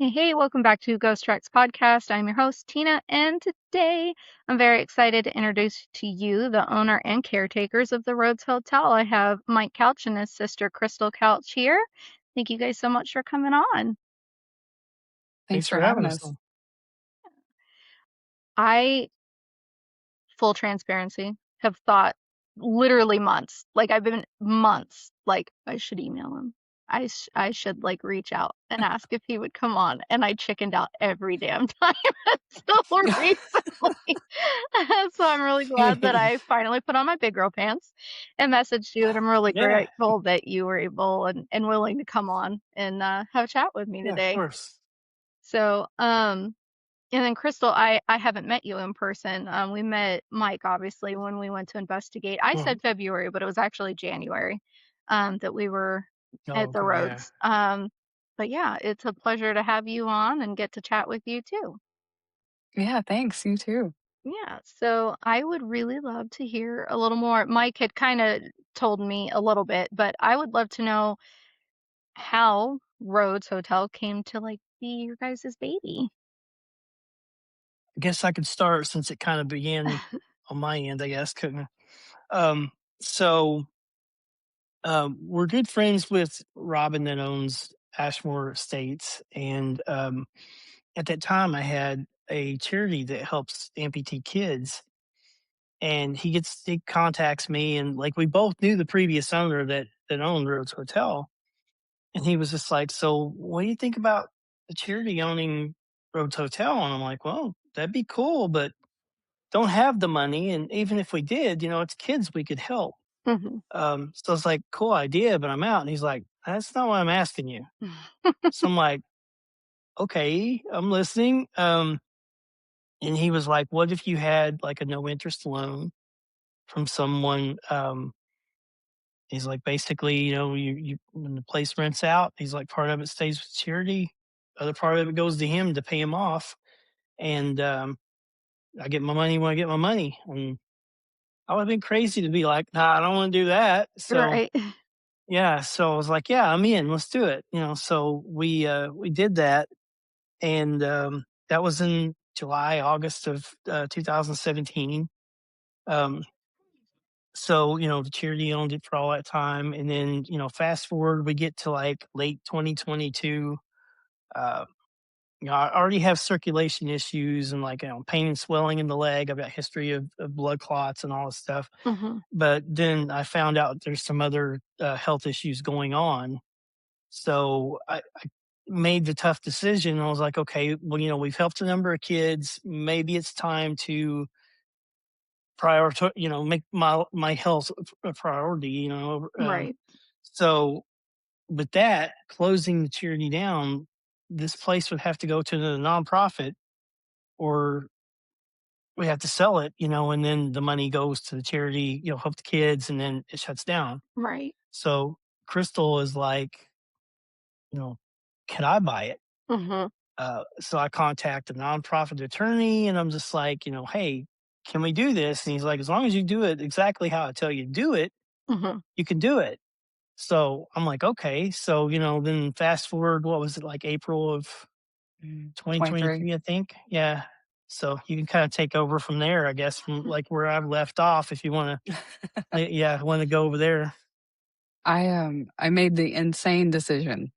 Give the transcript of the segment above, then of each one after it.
Hey, welcome back to Ghost Treks Podcast. I'm your host, Tina, and today I'm very excited to introduce to you the owner and caretakers of the Rhodes Hotel. I have Mike Couch and his sister, Crystal Couch, here. Thank you guys so much for coming on. Thanks for for having having us us. on. I, full transparency, have thought literally months, like I've been months, like I should email him. I should like reach out and ask if he would come on, and I chickened out every damn time until recently. So I'm really glad that I finally put on my big girl pants and messaged you, and I'm really Yeah, grateful that you were able and willing to come on and have a chat with me yeah, of today. course. So and then Crystal, I haven't met you in person. We met Mike obviously when we went to investigate. I Mhm. said February, but it was actually January that we were Oh, at the okay, yeah. Rhodes. But yeah, it's a pleasure to have you on and get to chat with you too. Yeah, thanks. You too. Yeah, so I would really love to hear a little more. Mike had kind of told me a little bit, but I would love to know how Rhodes Hotel came to like be your guys' baby. I guess I could start since it kind of began on my end, I guess, couldn't I? So we're good friends with Robin that owns Ashmore Estates. And at that time, I had a charity that helps amputee kids. And he contacts me, and like we both knew the previous owner that owned Rhodes Hotel. And he was just like, "So, what do you think about the charity owning Rhodes Hotel?" And I'm like, "Well, that'd be cool, but don't have the money. And even if we did, it's kids we could help." Hmm. So it's like, cool idea, but I'm out. And he's like, "That's not what I'm asking you." So I'm like, "Okay, I'm listening." And he was like, "What if you had like a no interest loan from someone?" He's like, basically, you when the place rents out, he's like, part of it stays with charity, other part of it goes to him to pay him off, and I get my money when I get my money. And I would have been crazy to be like, "Nah, I don't want to do that." So Right. yeah, so I was like, "Yeah, I'm in. Let's do it." So we did that, and that was in July, August of 2017. Um, so the charity owned it for all that time, and then fast forward, we get to like late 2022. uh I already have circulation issues and like pain and swelling in the leg. I've got history of blood clots and all this stuff. Hmm. But then I found out there's some other health issues going on. So I made the tough decision. I was like, okay, well, we've helped a number of kids. Maybe it's time to prioritize, make my health a priority. Right. So with that, closing the charity down, this place would have to go to the nonprofit, or we have to sell it, and then the money goes to the charity, help the kids, and then it shuts down. Right. So Crystal is like, you know, can I buy it? Hmm. So I contact a nonprofit attorney, and I'm just like, hey, can we do this? And he's like, as long as you do it exactly how I tell you to do it, Hmm. you can do it. So I'm like, okay. So, then fast forward, what was it, like April of 23. 2023, I think? Yeah. So you can kind of take over from there, I guess, from like where I've left off, if you want to, yeah, want to go over there. I made the insane decision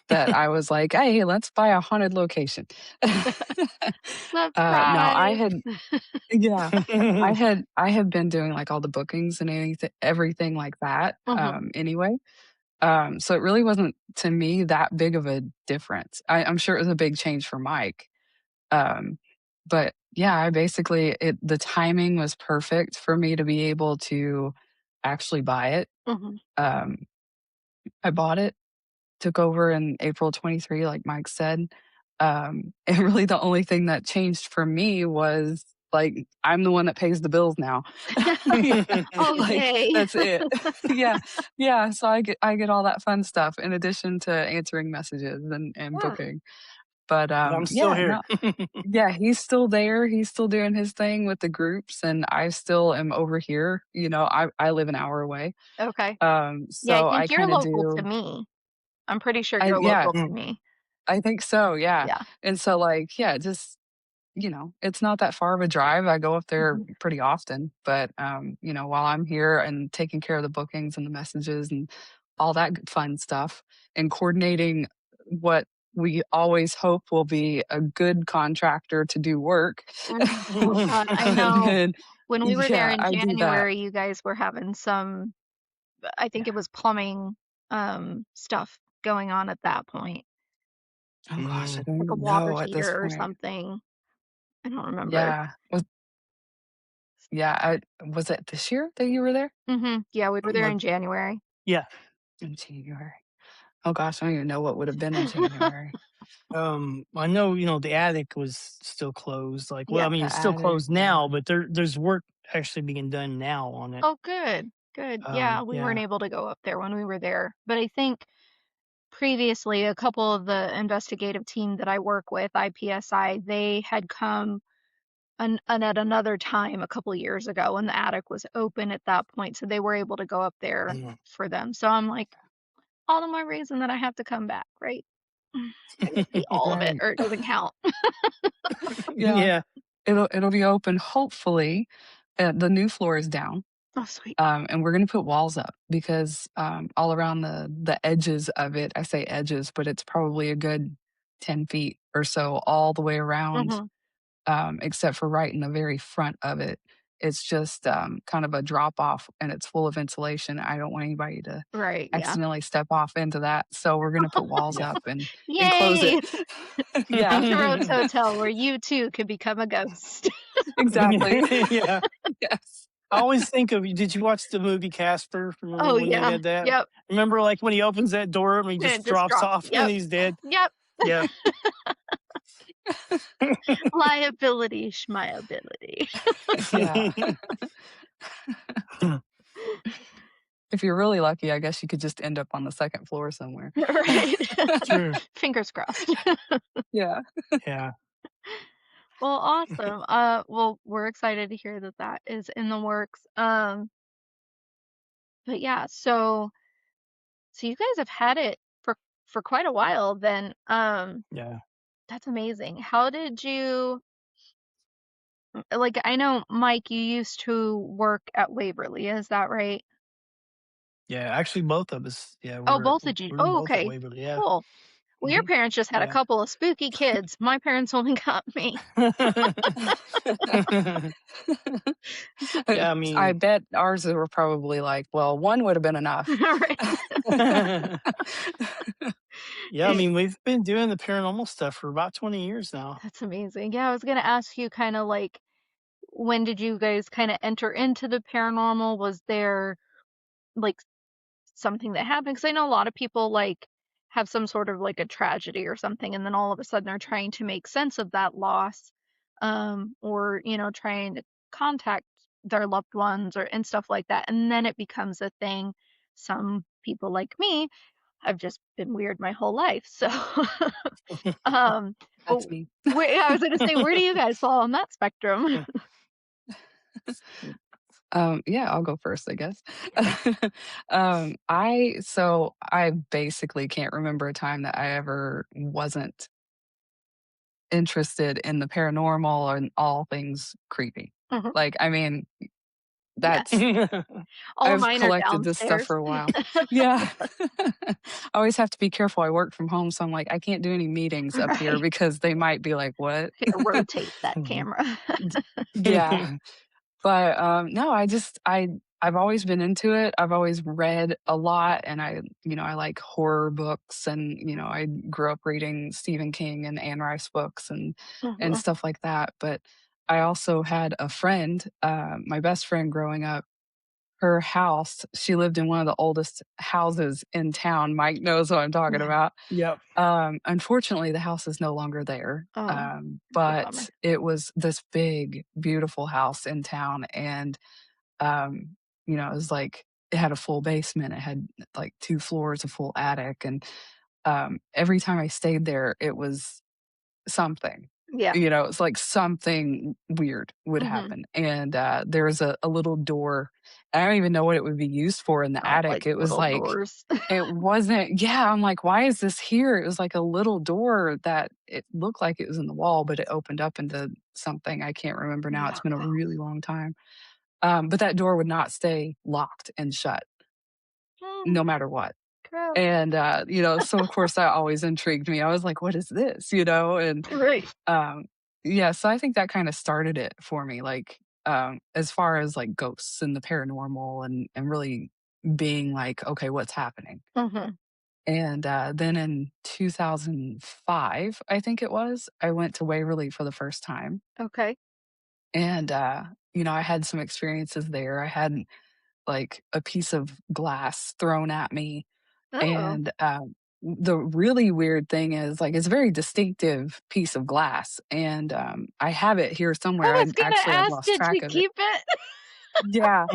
that I was like, "Hey, let's buy a haunted location." No, I Surprise. had yeah, I had been doing like all the bookings and everything like that Hmm. anyway. So it really wasn't to me that big of a difference. I'm sure it was a big change for Mike. Um, but yeah, I basically the timing was perfect for me to be able to actually buy it. Hmm. Um, I bought it, took over in April 23, like Mike said. And really the only thing that changed for me was like I'm the one that pays the bills now. Oh, Like yay. that's it. Yeah. Yeah. So I get all that fun stuff in addition to answering messages and Yeah. booking. But And I'm still yeah, here. no, yeah, he's still there. He's still doing his thing with the groups, and I still am over here. I live an hour away. Okay. Yeah, I So I think you're kind of local to do. me. I'm pretty sure I you're Yeah, local to Mm. me. I think so, yeah. Yeah. And so, like, yeah, just it's not that far of a drive. I go up there Mhm. pretty often, but while I'm here and taking care of the bookings and the messages and all that fun stuff and coordinating what we always hope will be a good contractor to do work, Mhm. Oh god, I know. then When we were there yeah, in I do that. January, you guys were having some I think it was plumbing, stuff going on at that point, Oh gosh, I like a don't water know at this heater or point. something. I don't remember. Yeah. Was it this year that you were there? Yeah, we were there But in January. yeah, In January. Oh gosh, I don't even know what would have been in January. I know, the attic was still closed. Like, well, I Yeah. mean, The it's still attic, closed yeah. now, but there's work actually being done now on it. Oh, good, good. Yeah, we weren't Yeah. able to go up there when we were there, but I think previously, a couple of the investigative team that I work with, IPSI, they had come and at another time a couple years ago, and the attic was open at that point, so they were able to go up there Mhm. for them. So I'm like, all the more reason that I have to come back, right? I get to see all of it, Right. or it doesn't count. Yeah. Yeah. It'll be open hopefully. The new floor is down. Oh, sweet. And we're gonna put walls up because all around the edges of it, I say edges, but it's probably a good 10 feet or so all the way around, Mhm. except for right in the very front of it. It's just kind of a drop off and it's full of insulation. I don't want anybody to Right, yeah. accidentally step off into that. So we're gonna put walls Yeah. up and close it. Yay! Yeah. Country Roads Hotel, where you too can become a ghost. Exactly. Yeah. Yes. I always think of did you watch the movie Casper? Remember Oh, when they yeah. had that? Yep. Remember, like, when he opens that door and he And it just just drops drops. off and Yep. he's dead? Yep. Yeah. Liability, schmiability. Yeah. If you're really lucky, I guess you could just end up on the second floor somewhere. Right. True. Fingers crossed. Yeah. Yeah. Well, awesome. Well, we're excited to hear that that is in the works. But yeah, so you guys have had it for quite a while then. Yeah. That's amazing. How did you like I know Mike, you used to work at Waverly, is that right? Yeah. Actually, both of us. Yeah. Oh, both of you. We were Oh, both at okay. Waverly. Yeah. Cool. Well, your Hmm. parents just had a Yeah. couple of spooky kids. My parents only got me. Yeah. I I mean, bet ours were probably like, well, one would have been enough. Right. yeah. I Eh, mean, we've been doing the paranormal stuff for about 20 years now. That's amazing. Yeah, I was gonna ask you kind of like when did you guys kind of enter into the paranormal? Was there like something that happened? Because I know a lot of people like have some sort of like a tragedy or something, and then all of a sudden they're trying to make sense of that loss, or trying to contact their loved ones or and stuff like that, and then it becomes a thing. Some people like me, I've just been weird my whole life, so um, but That's me. I was gonna say, where do you guys fall on that spectrum? Yeah, I'll go first, I guess. Okay. I basically can't remember a time that I ever wasn't interested in the paranormal and all things creepy. Mhm. Like, I mean, that's Yes. All of I've mine are collected this stuff downstairs. for a while. Yeah. I always have to be careful. I work from home, so I'm like, I can't do any meetings up here Right. because they might be like, "What?" Yeah, rotate that camera. D Yeah. But, no, I've always been into it. I've always read a lot, and I like horror books, and, I grew up reading Stephen King and Anne Rice books and Mhm. stuff like that. But I also had a friend, my best friend growing up, her house she lived in one of the oldest houses in town. Mike knows what I'm talking about. Yep. Unfortunately, the house is no longer there, Oh, that's a bummer. but it was this big, beautiful house in town, and, it was like it had a full basement, it had, like, 2 floors, a full attic, and, every time I stayed there, it was something. Yeah. It's like something weird would Mhm. happen. And there was a little door. I don't even know what it would be used for in the I don't like attic. It was little like, doors. it wasn't, yeah, I'm like, why is this here? It was like a little door that it looked like it was in the wall, but it opened up into something. I can't remember now. It's Yeah, been a really gross. long time. But that door would not stay locked and shut Mm, no matter what. gross. And, so of course that always intrigued me. I was like, what is this? And Right. um, yeah, so I think that kind of started it for me, like, as far as like ghosts and the paranormal and really being like, okay, what's happening? Mhm. And then in 2005, I think it was, I went to Waverly for the first time. Okay. And, I had some experiences there. I had like a piece of glass thrown at me. Oh. And the really weird thing is, like, it's a very distinctive piece of glass. And I have it here I somewhere. was gonna I've ask, lost did you track of it. keep it? Yeah.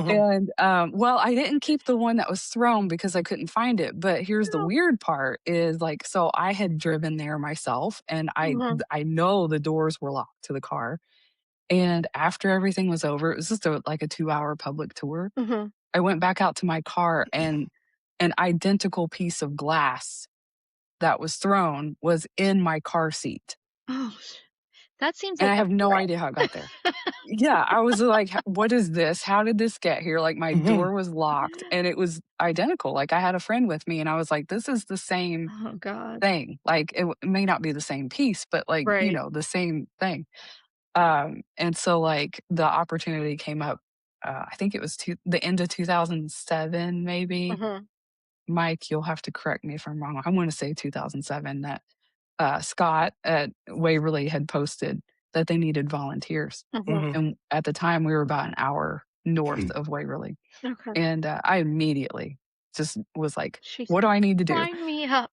And, well, I didn't keep the one that was thrown because I couldn't find it, but here's the No. weird part is, like, so I had driven there myself, and Mhm. I know the doors were locked to the car, and after everything was over, it was just like a 2-hour public tour. Mhm. I went back out to my car, and an identical piece of glass that was thrown was in my car seat, Oh, that seems and like I a have no idea how it got there. Yeah, I was like, "What is this? How did this get here?" Like, my Mhm. door was locked, and it was identical. Like, I had a friend with me, and I was like, "This is the same Oh god. thing." Like, it may not be the same piece, but, like, Right. the same thing. And so, like, the opportunity came up, I think it was the end of 2007, maybe. Mhm. Mike, you'll have to correct me if I'm wrong. I wanna say 2007 that, Scott at Waverly had posted that they needed volunteers. Mhm. Mhm. And at the time, we were about an hour north of Waverly. Okay. And, I immediately just was like, She "What said, do I need to do?" "Sign me up.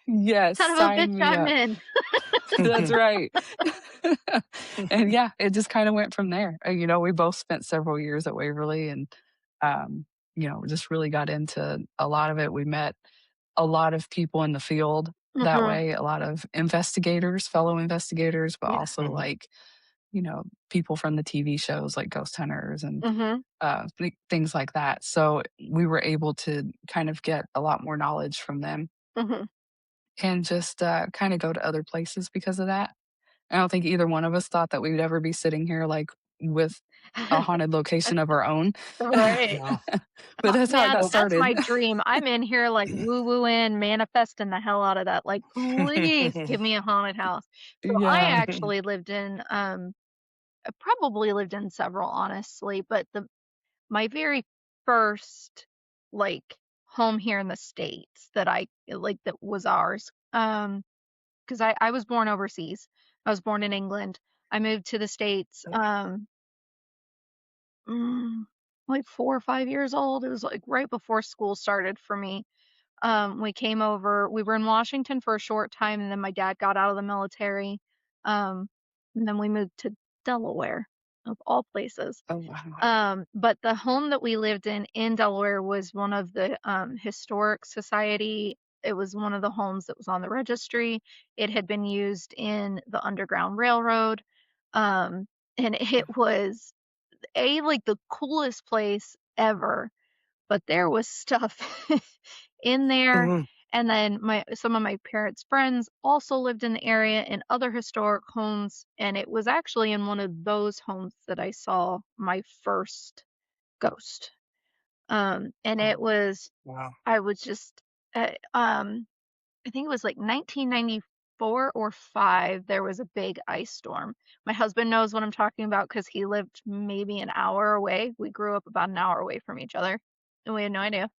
Yes, Son of a bitch, sign me I'm up. in." That's right. And yeah, it just kinda went from there. We both spent several years at Waverly and, um, just really got into a lot of it. We met a lot of people in the field that Mhm. way, a lot of investigators, fellow investigators, but Yeah. also like, people from the TV shows like Ghost Hunters and Mhm. things like that. So we were able to kind of get a lot more knowledge from them Mhm. and just kind of go to other places because of that. I don't think either one of us thought that we would ever be sitting here like with a haunted location of our own. Right. No. But that's how it got Man, Well, that's started. my dream. I'm in here, like, woo-wooing, manifesting the hell out of that, like, "Please give me a haunted house." So I Yeah. actually lived in, I probably lived in several, honestly, but the my very first, like, home here in the States that that was ours, 'cause I was born overseas. I was born in England. I moved to the States, mm, like 4 or 5 years old. It was, like, right before school started for me. We came over, we were in Washington for a short time, and then my dad got out of the military. Um, and then we moved to Delaware, of all places. Oh, wow. But the home that we lived in Delaware was one of the historic society. It was one of the homes that was on the registry. It had been used in the Underground Railroad. Um, and it was like the coolest place ever, but there was stuff in there. Mhm. And then some of my parents' friends also lived in the area in other historic homes, and it was actually in one of those homes that I saw my first ghost. And it Oh, was wow. I was just I think it was like 1994 or 5, there was a big ice storm. My husband knows what I'm talking about because he lived maybe an hour away. We grew up about an hour away from each other, and we had no idea.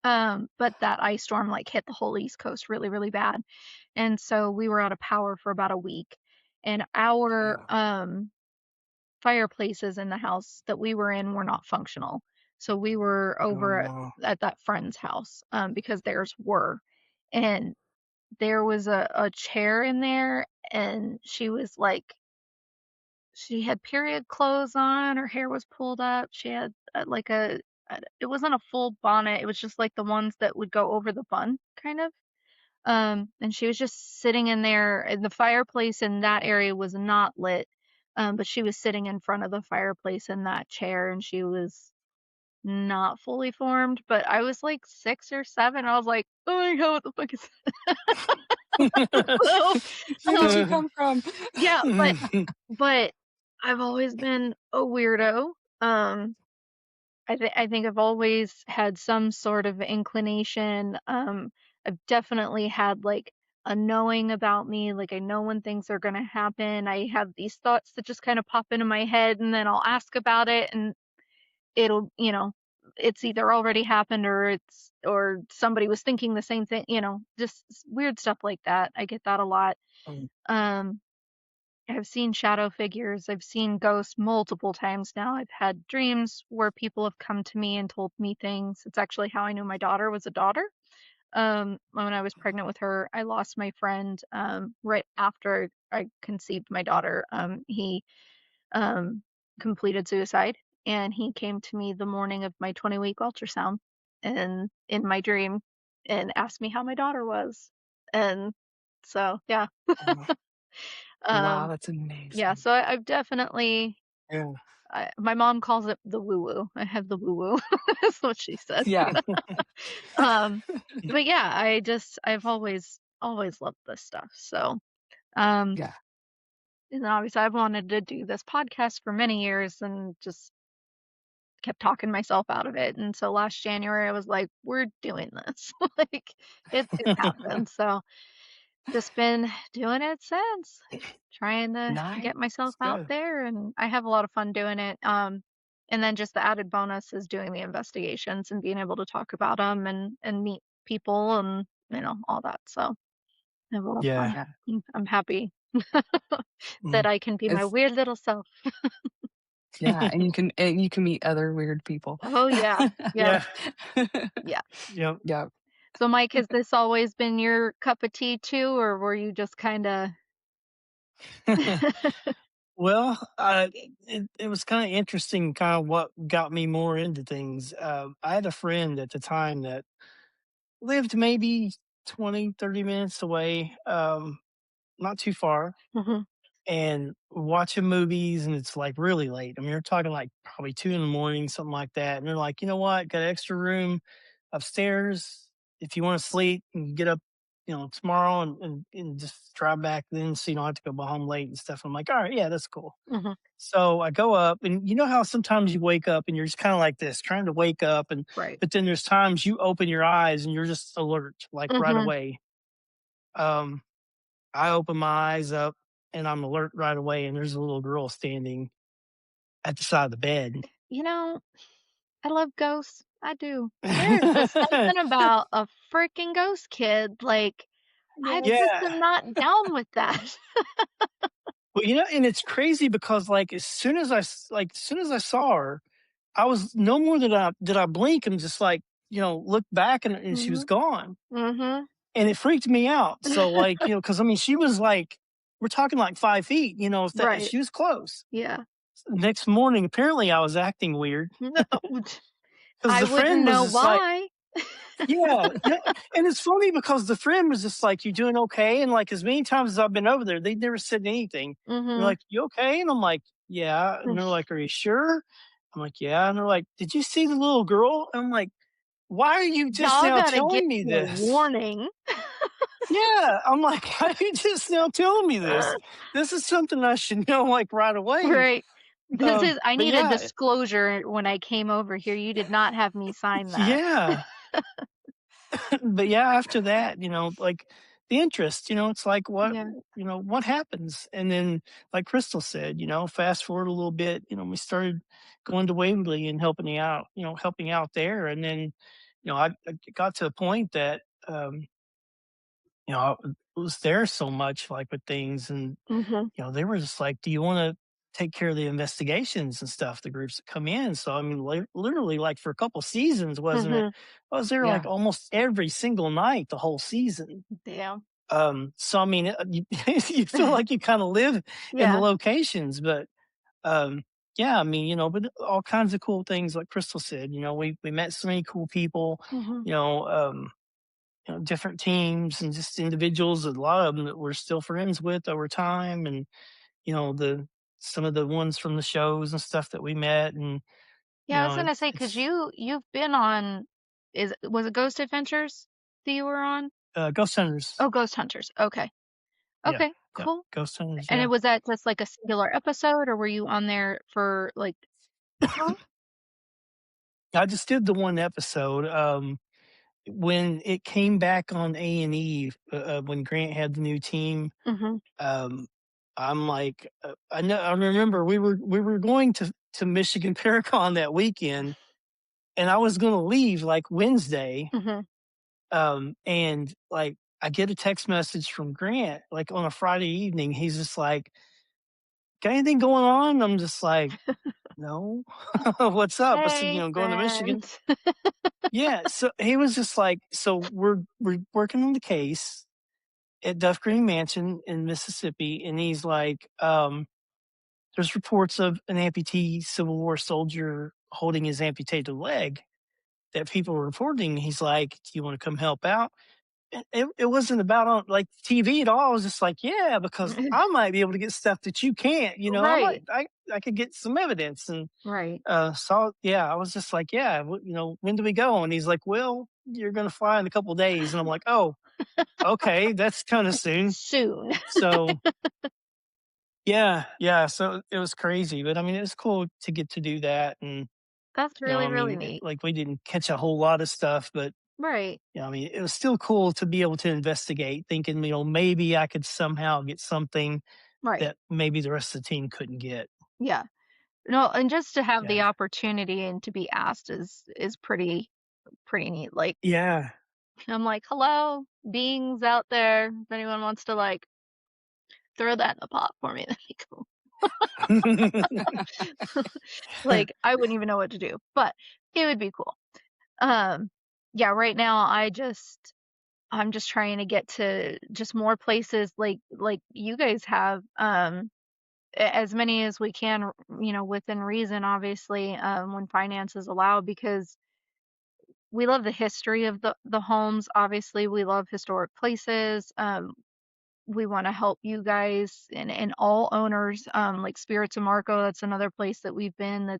But that ice storm, like, hit the whole East Coast really, really bad, and so we were out of power for about a week, and our, Yeah. fireplaces in the house that we were in were not functional. So we were Oh, over wow. at that friend's house, because theirs were, and there was a chair in there, and she was, like, she had period clothes on, her hair was pulled up, she had, like, it wasn't a full bonnet, it was just, like, the ones that would go over the bun, kind of. And she was just sitting in there, and the fireplace in that area was not lit, but she was sitting in front of the fireplace in that chair, and she was not fully formed, but I was, like, 6 or 7, I was like, "Oh my god, what the fuck is" so, Where did you um, come from? yeah, but I've always been a weirdo. I think I've always had some sort of inclination. I've definitely had like a knowing about me, like I know when things are gonna happen. I have these thoughts that just kind of pop into my head, and then I'll ask about it, and it'll, it's either already happened or or somebody was thinking the same thing, just weird stuff like that. I get that a lot. Um, I've seen shadow figures. I've seen ghosts multiple times now. I've had dreams where people have come to me and told me things. It's actually how I knew my daughter was a daughter. When I was pregnant with her, I lost my friend right after I conceived my daughter. He um, completed suicide, and he came to me the morning of my 20-week ultrasound and in my dream and asked me how my daughter was. And so, yeah. Wow, Um, that's yeah, amazing. so I've definitely Yeah. my mom calls it the woo woo. I have the woo woo. That's what she said. Yeah, Um, but yeah, I've always loved this stuff. So, um, yeah, and obviously I've wanted to do this podcast for many years and just kept talking myself out of it. And so last January I was like, we're doing this. Like it's gonna happen. So just been doing it since, trying to nice, get myself out Good. there, and I have a lot of fun doing it. And then just the added bonus is doing the investigations and being able to talk about them and meet people and all that. So I have a lot of Yeah. fun. yeah, I'm happy that Mhm. I can be my it's weird little self. yeah, and you can meet other weird people. Oh yeah, yeah, Yeah. yeah. Yep. Yeah. So Mike, has this always been your cup of tea too, or were you just kind of? Well, it was kind of interesting, kind of what got me more into things. I had a friend at the time that lived maybe 20, 30 minutes away, not too far, Mhm, and watching movies, and it's like really late. I mean, you're talking like probably 2 in the morning, something like that. And they're like, you know what? Got an extra room upstairs. If you want to sleep and get up, tomorrow and just drive back then so you don't have to go home late and stuff. I'm like, all right, yeah, that's cool. mhm, So I go up, and you know how sometimes you wake up and you're just kind of like this, trying to wake up, and right. but then there's times you open your eyes and you're just alert, like right Mhm. away. Um, I open my eyes up and I'm alert right away, and there's a little girl standing at the side of the bed. You know, I love ghosts. I do. There's just something about a freaking ghost kid. Like, I just Yeah. am not down with that. Well, and it's crazy because like as soon as I saw her, I was no more than I did I blink and just like, look back, and she was Mhm. gone. Mhm. And it freaked me out. So like, because I mean she was like, we're talking like 5 feet, if that Right. she was close. Yeah. Next morning, apparently I was acting weird No, because I the wouldn't friend was know just like, why. yeah, yeah. And it's funny because the friend was just like, "You doing okay?" And like as many times as I've been over there, they'd never said anything. They're Mhm. like, "You okay?" And I'm like, "Yeah." And they're like, "Are you sure?" I'm like, "Yeah." And they're like, "Did you see the little girl?" And I'm like, "Why are you just Y'all now gotta give telling me me a this?" warning. Yeah, I'm like, "Why are you just now telling me this? This is something I should know like right away." Right. This is I But need a yeah, disclosure when I came over here. You did not have me sign that. yeah. But yeah, after that, like the interest, it's like Yeah. what happens? And then, like Crystal said, fast forward a little bit, we started going to Waverly and helping out there. And then, I got to a point that, I was there so much, like with things, and, Mhm. they were just like, do you want to take care of the investigations and stuff, the groups that come in? So, I mean, literally, like for a couple seasons, wasn't it? Mhm. I was there like Yeah, almost every single night the whole season. Damn. So I mean, you, you feel like you kind of live in the Yeah. locations, but um, yeah, I mean, but all kinds of cool things, like Crystal said. We met so many cool people, Mhm. you know, um, different teams and just individuals, a lot of them that we're still friends with over time, and the some of the ones from the shows and stuff that we met, and Yeah, I was gonna it's say, 'cause you've been on, was it Ghost Adventures that you were on? Ghost Hunters. Oh, Ghost Hunters. Okay. Yeah, Okay, yeah, cool. Ghost Hunters. And it Yeah, was that just like a singular episode, or were you on there for like long? I just did the one episode. When it came back on A&E, when Grant had the new team, Mhm. um, I'm like, I remember we were going to Michigan Paracon that weekend, and I was going to leave like Wednesday, Mhm. and like I get a text message from Grant like on a Friday evening. He's just like, "Got anything going on?" I'm just like, "No, what's up?" I said, Hey, "Going to Michigan." friends. Yeah, so he was just like, "So we're working on the case at Duff Green Mansion in Mississippi," and he's like, "There's reports of an amputee Civil War soldier holding his amputated leg that people are reporting." He's like, "Do you want to come help out?" It wasn't about on like TV at all. I was just like, "Yeah," because I might be able to get stuff that you can't. I might, Right. I could get some evidence. And Right. so yeah, I was just like, "Yeah, when do we go?" And he's like, "Well, you're gonna fly in a couple of days." And I'm like, "Oh, okay, that's kind of soon." Soon. So yeah, yeah. So it was crazy, but I mean, it was cool to get to do that. And That's really, I really mean, neat. like we didn't catch a whole lot of stuff, but Right. I mean, it was still cool to be able to investigate, thinking, maybe I could somehow get something Right. that maybe the rest of the team couldn't get. Yeah. No, and just to have the Yeah. opportunity and to be asked is pretty neat. Like, Yeah. I'm like, "Hello, beings out there. If anyone wants to like throw that in the pot for me, that'd be cool." Like, I wouldn't even know what to do, but it would be cool. Um, yeah, right now I'm just trying to get to just more places like you guys have, as many as we can, within reason, obviously, when finances allow, because we love the history of the homes. Obviously, we love historic places. We want to help you guys and all owners, like Spirits of Marco. That's another place that we've been.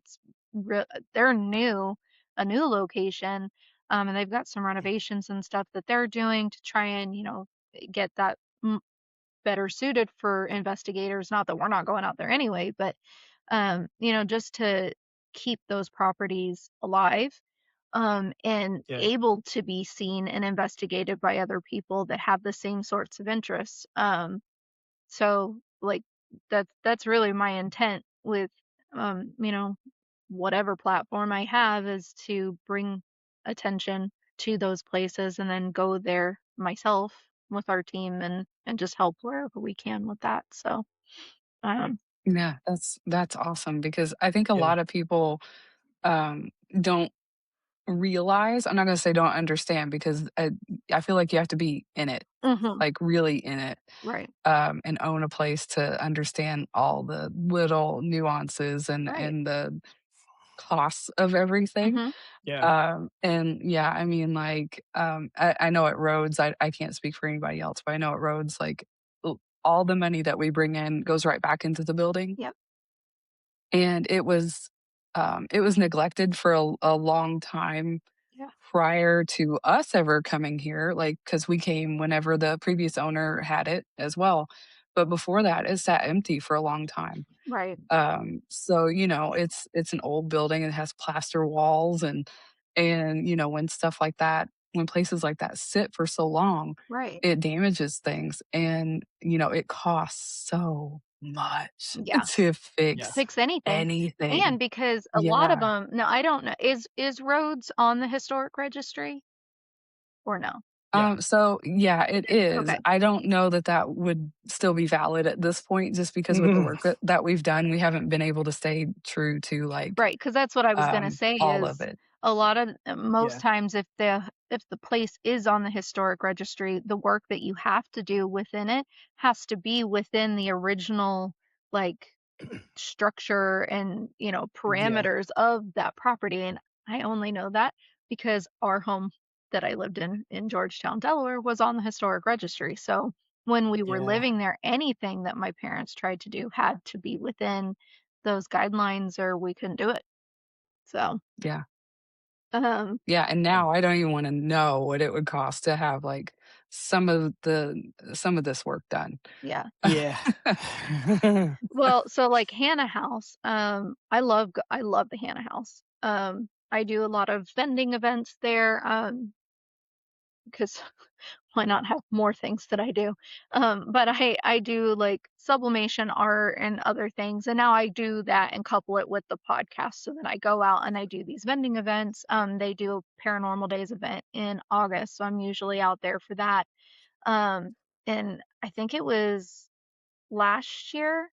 They're new, a new location, and they've got some renovations and stuff that they're doing to try and get that better suited for investigators. Not that we're not going out there anyway, but just to keep those properties alive, and Yeah. able to be seen and investigated by other people that have the same sorts of interests. So like that's really my intent with um, you know, whatever platform I have, is to bring attention to those places and then go there myself with our team and just help wherever we can with that. So um Yeah, that's awesome because I think a Yeah. lot of people don't realize. I'm not gonna say don't understand because I feel like you have to be in it, mhm, like really in it, right, and own a place to understand all the little nuances right. and the costs of everything. Mhm, Yeah. And yeah, I mean, like, I know at Rhodes, I can't speak for anybody else, but I know at Rhodes, like, all the money that we bring in goes right back into the building, yep, and it was neglected for a long time yeah, prior to us ever coming here, like, because we came whenever the previous owner had it as well, but before that, it sat empty for a long time. right, So, it's an old building, it has plaster walls and, when stuff like that when places like that sit for so long, right. it damages things and, it costs so much Yeah. to Yeah. fix Fix anything. And anything. because a lot of Yeah. them, no, I don't know. Is Rhodes on the historic registry or no? Yeah. So yeah, It it is. is. Okay. I don't know that that would still be valid at this point just because with the Mhm. work that we've done, we haven't been able to stay true to, like, Right, because that's what I was gonna say all of is it. a lot of most Yeah. times if the place is on the historic registry, the work that you have to do within it has to be within the original, like, structure and, Yeah. parameters of that property, and I only know that because our home that I lived in Georgetown, Delaware, was on the historic registry. So when we were Yeah. living there, anything that my parents tried to do had to be within those guidelines or we couldn't do it. So, Yeah. um, Yeah, and now I don't even wanna know what it would cost to have, like, some of this work done. yeah. Yeah. Well, so like Hannah House, I love the Hannah House. I do a lot of vending events there, because why not have more things that I do? But I do like sublimation art and other things, and now I do that and couple it with the podcast. So then I go out and I do these vending events. They do a Paranormal Days event in August, so I'm usually out there for that. And I think it was last year.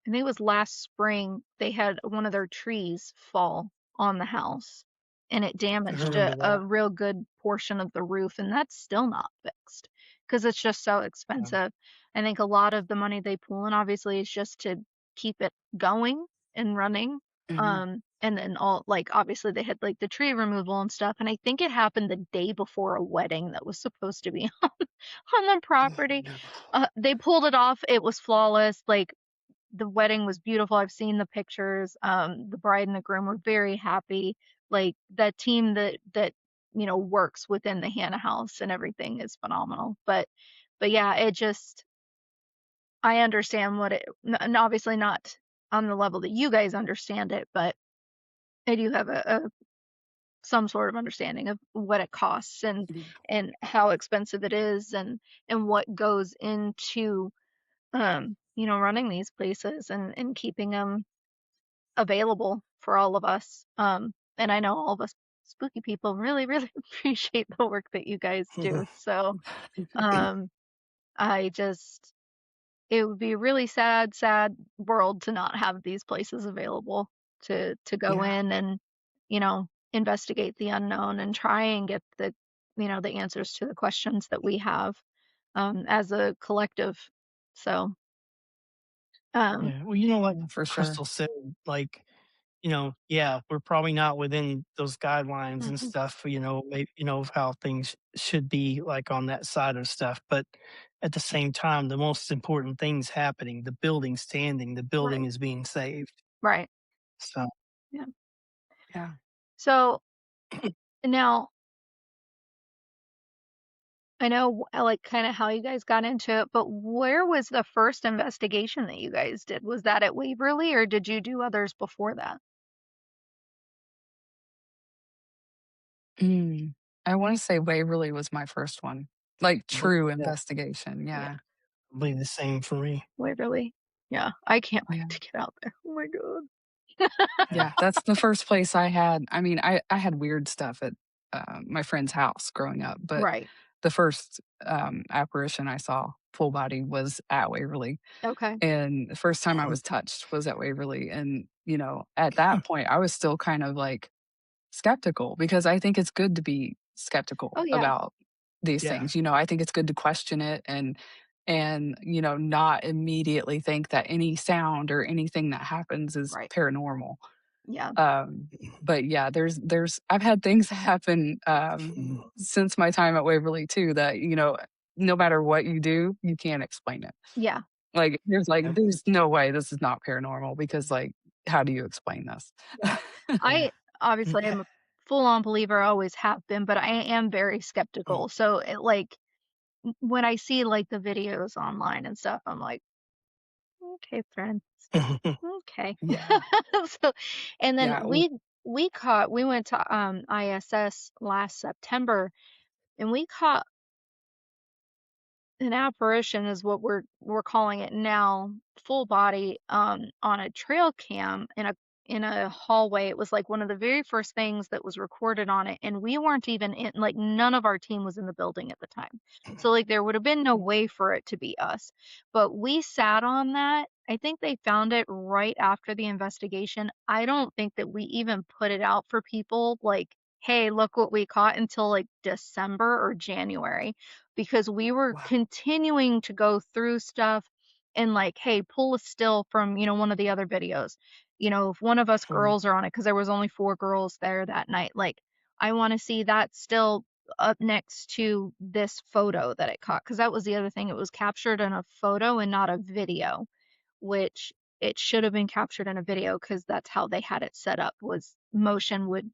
I think it was last spring, they had one of their trees fall on the house and it I damaged remember a that. real good portion of the roof, and that's still not fixed because it's just so Yeah. expensive. I think a lot of the money they pull in obviously is just to keep it going and running. Mhm. And then all like obviously they had like the tree removal and stuff, and I think it happened the day before a wedding that was supposed to be on the property. No. They pulled it off. It was flawless. Like the wedding was beautiful. I've seen the pictures. The bride and the groom were very happy. Like that team that works within the Hannah house and everything is phenomenal. But yeah, it just I understand what it and obviously not on the level that you guys understand it, but I do have a some sort of understanding of what it costs Mhm. and how expensive it is and what goes into running these places and keeping them available for all of us. And I know all of us spooky people really, really appreciate the work that you guys do. So, um, I just, it would be a really sad, sad world to not have these places available to go Yeah. in and, investigate the unknown and try and get the answers to the questions that we have, as a collective. So, um, Yeah. Well, you know, like For sure. Crystal said, like, yeah, we're probably not within those guidelines and mhm, stuff, maybe, of how things should be like on that side of stuff. But at the same time, the most important thing's happening. The building's standing, the building right, is being saved. right, So, yeah. Yeah. So now I know, like, kinda how you guys got into it, but where was the first investigation that you guys did? Was that at Waverly, or did you do others before that? Mm. I wanna say Waverly was my first one. Like, but true yeah, investigation, Yeah, yeah. probably the same for me. Waverly. Yeah, I can't wait Yeah. to get out there. Oh my god. Yeah, that's the first place I had I mean, I had weird stuff at, my friend's house growing up, but Right. the first, apparition I saw full body was at Waverly, Okay. and the first time I was touched was at Waverly, and, at that point, I was still kind of, like, skeptical because I think it's good to be skeptical Oh, yeah. about these Yeah. things, I think it's good to question it and, not immediately think that any sound or anything that happens is Right. paranormal. Yeah. Um, but yeah, there's I've had things happen, since my time at Waverly too that, no matter what you do, you can't explain it. Yeah. Yep. There's no way this is not paranormal because, like, how do you explain this? Yeah. Yeah. I obviously am a full-on believer, always have been, but I am very skeptical. So, when I see, like, the videos online and stuff, I'm like, "Okay, friends. Okay." Yeah, So and then yeah, we went to, ISS last September, and we caught an apparition is what we're calling it now, full body, on a trail cam in a hallway. It was like one of the very first things that was recorded on it, and we weren't even in like none of our team was in the building at the time. So like there would have been no way for it to be us. But we sat on that. I think they found it right after the investigation. I don't think that we even put it out for people like, hey, look what we caught until like December or January because we were wow, continuing to go through stuff and like, hey, pull a still from, one of the other videos. If one of us girls are on it, because there was only four girls there that night, like, I want to see that still up next to this photo that it caught, because that was the other thing. It was captured in a photo and not a video, which it should have been captured in a video because that's how they had it set up, was motion would,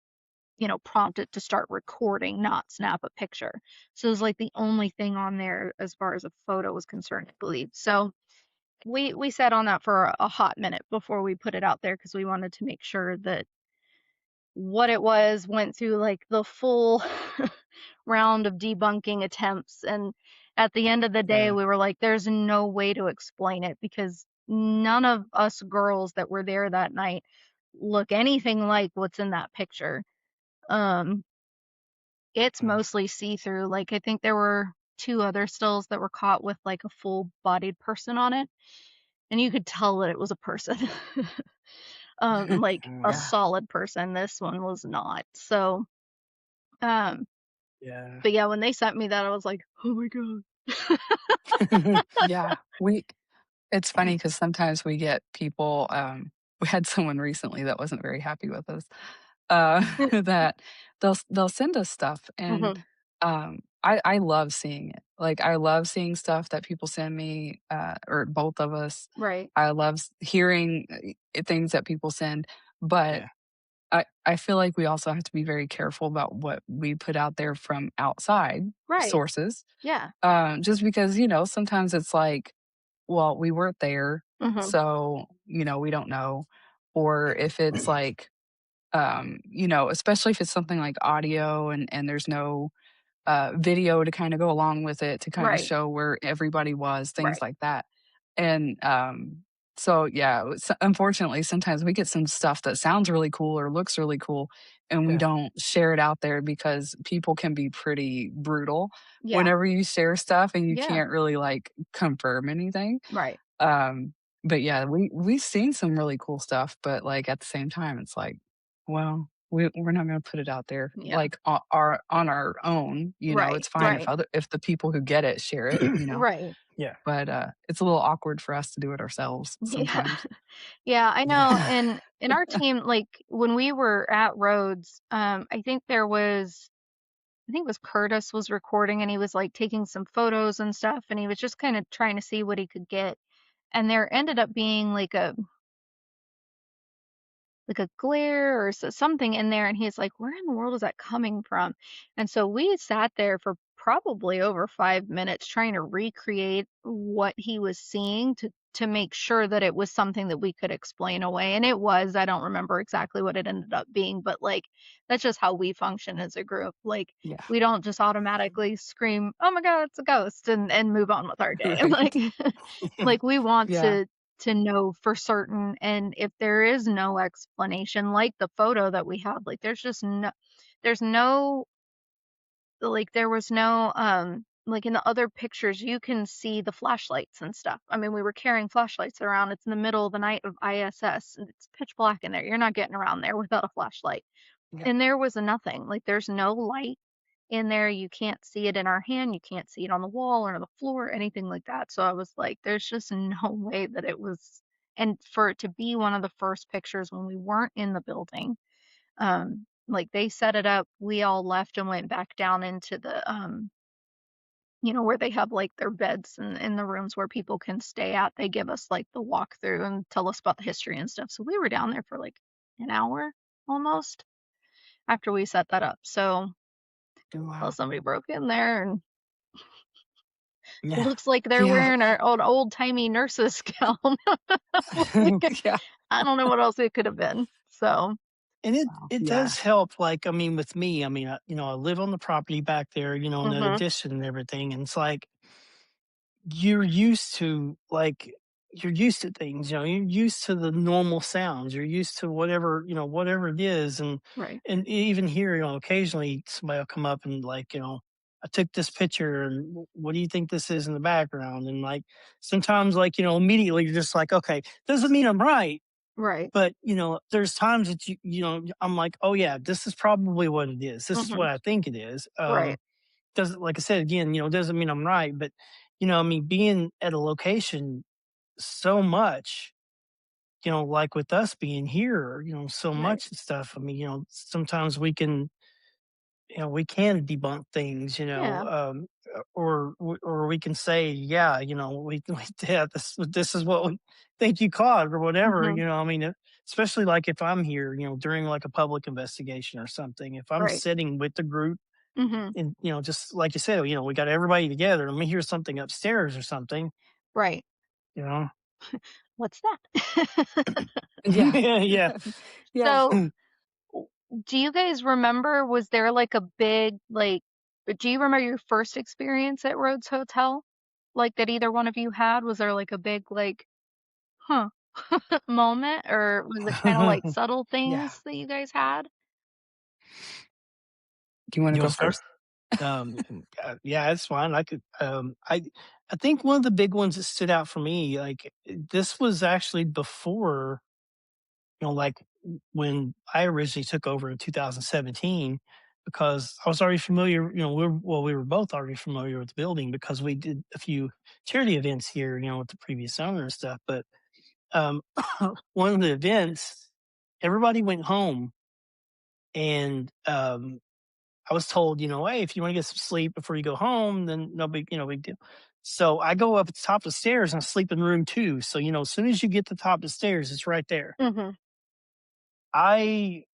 prompt it to start recording, not snap a picture. So it was like the only thing on there as far as a photo was concerned, I believe. So we sat on that for a hot minute before we put it out there because we wanted to make sure that what it was went through like the full round of debunking attempts. And at the end of the day, Yeah. we were like, there's no way to explain it because none of us girls that were there that night look anything like what's in that picture. Um, it's Yeah. mostly see-through. Like I think there were two other stills that were caught with like a full-bodied person on it, and you could tell that it was a person. Like a Yeah. solid person. This one was not. So, um, Yeah. but yeah, when they sent me that, I was like, oh my God. Yeah, it's funny because sometimes we get people, we had someone recently that wasn't very happy with us, that they'll send us stuff, and, Hmm. I love seeing it. Like, I love seeing stuff that people send me, or both of us. Right. I love hearing things that people send, but Yeah. I feel like we also have to be very careful about what we put out there from outside Right. sources, Yeah. just because, sometimes it's like, well, we weren't there, Hmm. so, we don't know. Or if it's like, especially if it's something like audio and there's no video to kind of go along with it to kind of Right. show where everybody was, things Right. like that. And so, yeah, unfortunately, sometimes we get some stuff that sounds really cool or looks really cool, and we Yeah. don't share it out there because people can be pretty brutal Yeah. whenever you share stuff and you Yeah. can't really like confirm anything. Right. um, but yeah, we've seen some really cool stuff, but, like, at the same time, it's like, well, we're not gonna put it out there, Yeah. like, on our own, Right. it's fine Right. if the people who get it share it, Right. Yeah. but, it's a little awkward for us to do it ourselves Yeah. sometimes. Yeah, I know. Yeah. And in our team, like when we were at Rhodes, I think it was Curtis was recording and he was like taking some photos and stuff and he was just kind of trying to see what he could get. And there ended up being like a glare or something in there, and he's like, where in the world is that coming from? And so we sat there for probably over 5 minutes trying to recreate what he was seeing to make sure that it was something that we could explain away, and it was. I don't remember exactly what it ended up being, but like that's just how we function as a group. Like Yeah. we don't just automatically scream, oh my God, it's a ghost, and move on with our day. Like Right. like we want Yeah. to know for certain. And if there is no explanation, like the photo that we have, like there's no, like there was no, like in the other pictures, you can see the flashlights and stuff. I mean, we were carrying flashlights around. It's in the middle of the night of ISS and it's pitch black in there. You're not getting around there without a flashlight. Yeah. And there was nothing. Like there's no light in there. You can't see it in our hand. You can't see it on the wall or on the floor, anything like that. So I was like, there's just no way that it was. And for it to be one of the first pictures when we weren't in the building, like they set it up, we all left and went back down into the, where they have like their beds and in the rooms where people can stay at. They give us like the walkthrough and tell us about the history and stuff. So we were down there for like an hour almost after we set that up. So well, Wow. somebody broke in there and Yeah. looks like they're Yeah. wearing an old-timey nurse's gown. Like, Yeah. I don't know what else it could have been. So, And it Wow. it Yeah. does help, like, I mean, with me, I mean, I live on the property back there, in the mhm, addition and everything, and it's like you're used to you're used to things, you're used to the normal sounds, you're used to whatever, whatever it is, and right, even here, occasionally somebody will come up and like, I took this picture and what do you think this is in the background? And like sometimes like, immediately you're just like, okay, doesn't mean I'm right. right, But, there's times that I'm like, "Oh, yeah, this is probably what it is. This is mhm, what I think it is." right, Doesn't like I said again, doesn't mean I'm right, but, I mean, being at a location so much, like with us being here, so right, much and stuff, I mean, sometimes we can we can debunk things, Yeah. or we can say, yeah, we yeah, this is what we think you caught or whatever. Mhm. I mean, especially like if I'm here, during like a public investigation or something, if I'm Right. sitting with the group Mhm. and just like you said, we got everybody together, and we hear something upstairs or something, Right. you know. What's that? Yeah. Yeah. Yeah. So, do you guys remember, was there like a big, like, do you remember your first experience at Rhodes Hotel? Like that either one of you had? Was there like a big, like, huh, moment? Or was it kind of like subtle Yeah. things that you guys had? Do you want to You go want to start? first? Yeah, it's fine. I could. I think one of the big ones that stood out for me, like this was actually before, like when I originally took over in 2017, because I was already familiar. We were both already familiar with the building because we did a few charity events here, with the previous owner and stuff. But um, one of the events, everybody went home, and I was told, hey, if you want to get some sleep before you go home, then no big, big deal. So I go up at the top of the stairs and I sleep in room 2. So, as soon as you get to the top of the stairs, it's right there. Mm-hmm. I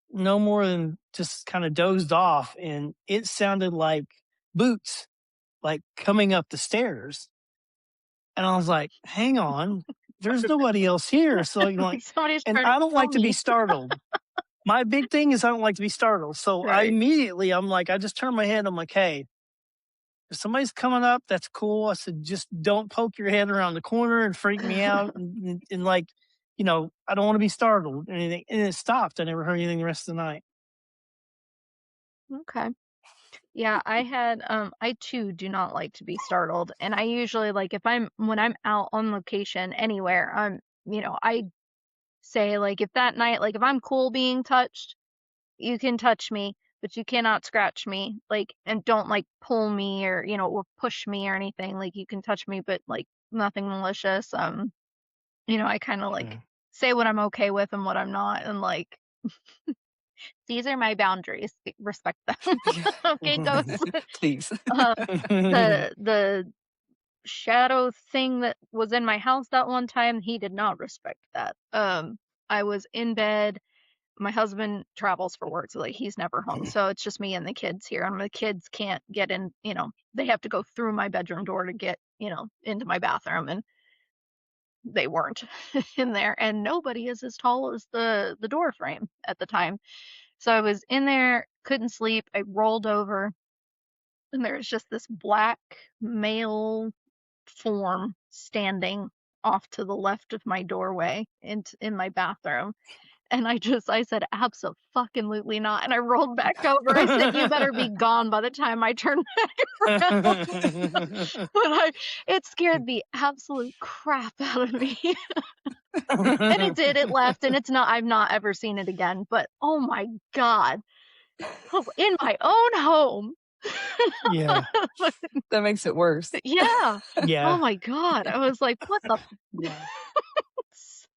no more than just kind of dozed off, and it sounded like boots, like coming up the stairs. And I was like, hang on, there's nobody else here. So, Like somebody's and trying to I don't kill like to be me. startled. My big thing is I don't like to be startled. So Right. I'm like, I just turn my head. I'm like, hey, if somebody's coming up, that's cool. I said, just don't poke your head around the corner and freak me out. And like, I don't want to be startled or anything. And it stopped. I never heard anything the rest of the night. Okay. Yeah, I too do not like to be startled. And I usually like if when I'm out on location anywhere, I say like if that night, like if I'm cool being touched, you can touch me, but you cannot scratch me. Like, and don't like pull me or, or push me or anything. Like you can touch me, but like nothing malicious. I kind of like Yeah. say what I'm okay with and what I'm not, and like these are my boundaries. Respect them. Yeah. Okay, ghosts. Please. Um, the shadow thing that was in my house that one time, he did not respect that. I was in bed. My husband travels for work, so like he's never home. So it's just me and the kids here. And the kids can't get in, they have to go through my bedroom door to get, into my bathroom. And they weren't in there. And nobody is as tall as the door frame at the time. So I was in there, couldn't sleep. I rolled over, and there's just this black male form standing off to the left of my doorway in my bathroom. And I said, "Abso-fucking-lutely not." And I rolled back over. I said, "You better be gone by the time I turn back around." But it scared the absolute crap out of me. And it did. It left, and I've not ever seen it again. But oh my God, in my own home. Yeah. That makes it worse. Yeah. Oh Yeah. my God. I was like, what the? Yeah.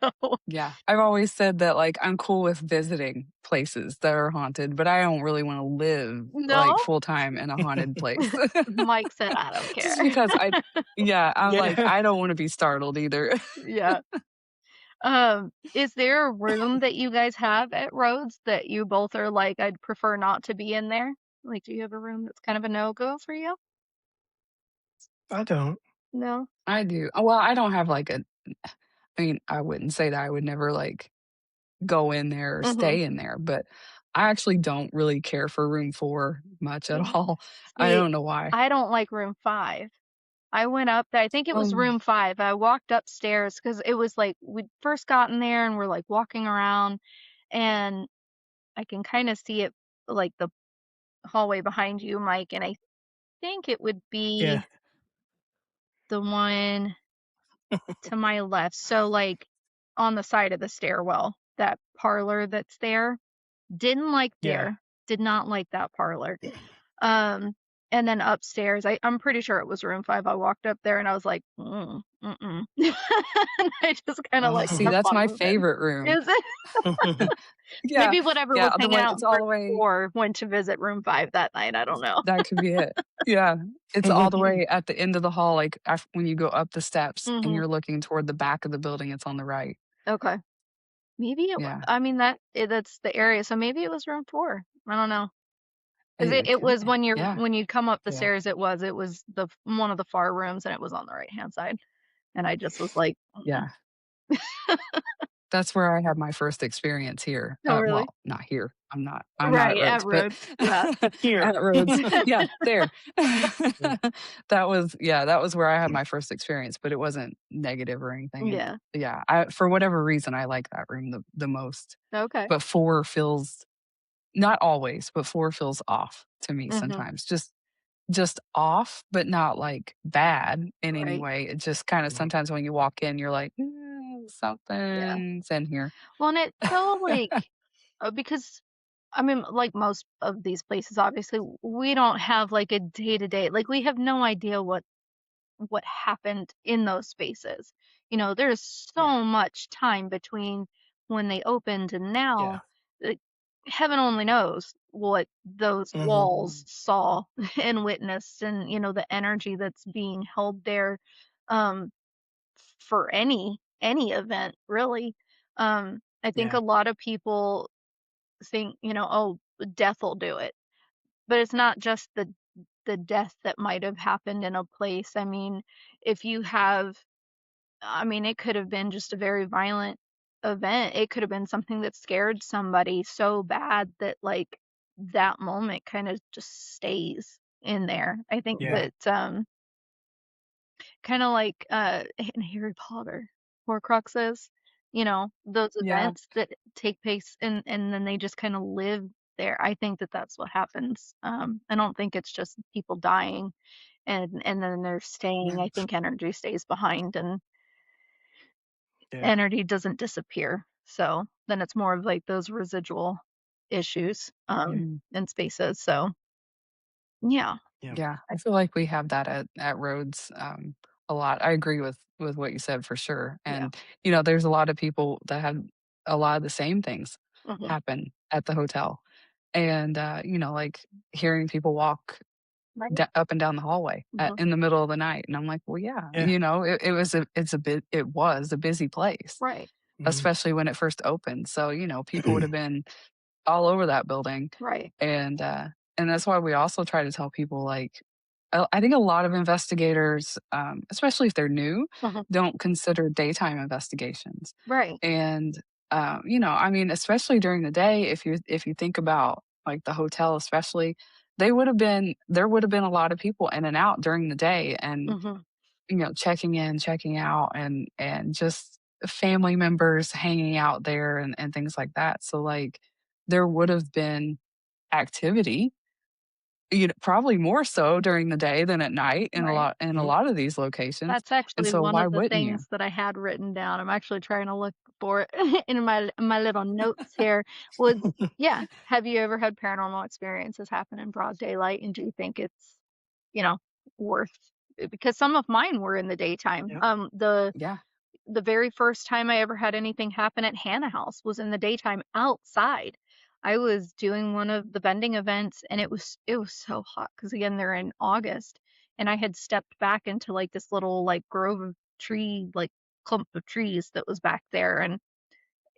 So, Yeah. I've always said that, like, I'm cool with visiting places that are haunted, but I don't really want to live, like, no, full time in a haunted place. Mike said, I don't care. Just because yeah, I'm like, Yeah. I don't want to be startled either. Yeah. Is there a room that you guys have at Rhodes that you both are like, I'd prefer not to be in there? Like, do you have a room that's kind of a no-go for you? I don't. No? I do. Well, I don't have like I mean, I wouldn't say that I would never like go in there or Mm-hmm. stay in there, but I actually don't really care for room 4 much at Yeah. all. I See, don't know why. I don't like room 5. I went up there, I think it was Um, room 5. I walked upstairs because it was like we'd first gotten there and we're like walking around, and I can kind of see it like the hallway behind you, Mike, and I think it would Yeah. be the one to my left. So like on the side of the stairwell, that parlor that's there. Didn't like Yeah. there. Did not like that parlor. Um And then upstairs, I'm pretty sure it was room 5. I walked up there and I was like, mm-mm. And I just kind of like See, Oh. kept that's on my moving. favorite room. Is it? Yeah, Maybe whatever was yeah, the hanging one out it's in all room the way 4 went to visit room 5 that night. I don't know. that could be it. Yeah, it's all the way at the end of the hall, like, when you go up the steps and Hmm. you're looking toward the back of the building, it's on the right. Okay. Maybe Yeah, I mean that's the area. So maybe it was room 4. I don't know. 'Cause it it could was be. Yeah, when you come up the Yeah. stairs, it was one of the far rooms and it was on the right-hand side. And I just was like, yeah. That's where I had my first experience here. "Oh, really?" Well, not here. I'm not at Right, at Rhodes, but Rhodes. Yeah. Here. at Rhodes. Yeah, there. Yeah. That was where I had my first experience, but it wasn't negative or anything. And Yeah. yeah, I for whatever reason I like that room the most. Okay. But 4 feels not always, but 4 feels off to me Mhm. sometimes. Just off, but not like bad in any Right. way. It just kind of Mhm. sometimes when you walk in, you're like, Yeah. something's in here. Well, and it's so, like because I mean, like most of these places, obviously, we don't have, like, a day-to-day like, we have no idea what happened in those spaces. You know, there's Yeah. so much time between when they opened and Yeah. now. Like, heaven only knows what those Mhm. walls saw and witnessed and, the energy that's being held there um for any event, really. I think Yeah. a lot of people think, oh, death will do it. But it's not just the death that might have happened in a place. I mean, if you have I mean, it could have been just a very violent event. It could have been something that scared somebody so bad that, like, that moment kinda just stays in there. I think Yeah. that, kinda like, in Harry Potter, Horcruxes, those Yeah. events that take place and then they just kinda live there. I think that that's what happens. I don't think it's just people dying and then they're staying. Yeah. I think energy stays behind and Yeah. energy doesn't disappear. So then it's more of like those residual issues Mm. in spaces. So yeah. Yeah. Yeah, I feel like we have that at Rhodes, a lot. I agree with what you said for sure, Yeah. and, there's a lot of people that had a lot of the same things Hmm. happen at the hotel, and, like, hearing people walk Right. d up and down the hallway Hmm. in the middle of the night, and I'm like, "Well, yeah," Yeah. it was a busy place, Right. Mhm. especially when it first opened, so, people would have been all over that building. Right. And, uh, and that's why we also try to tell people, like, I think a lot of investigators, especially if they're new, Hmm. don't consider daytime investigations. Right. And, I mean, especially during the day, if you think about like the hotel, especially, there would have been a lot of people in and out during the day, and Hmm. checking in, checking out, and just family members hanging out there and things like that. So like, there would have been activity, probably more so during the day than at night Right. in a Mhm. lot of these locations, That's and actually so one why of the wouldn't you? things that I had written down. I'm actually trying to look for it in my little notes here. Was yeah. Have you ever had paranormal experiences happen in broad daylight, and do you think it's you know worth? Because some of mine were in the daytime. Yeah. Yeah. The very first time I ever had anything happen at Hannah House was in the daytime outside. I was doing one of the vending events and it was so hot because again they're in August and I had stepped back into like this little like grove of tree like clump of trees that was back there and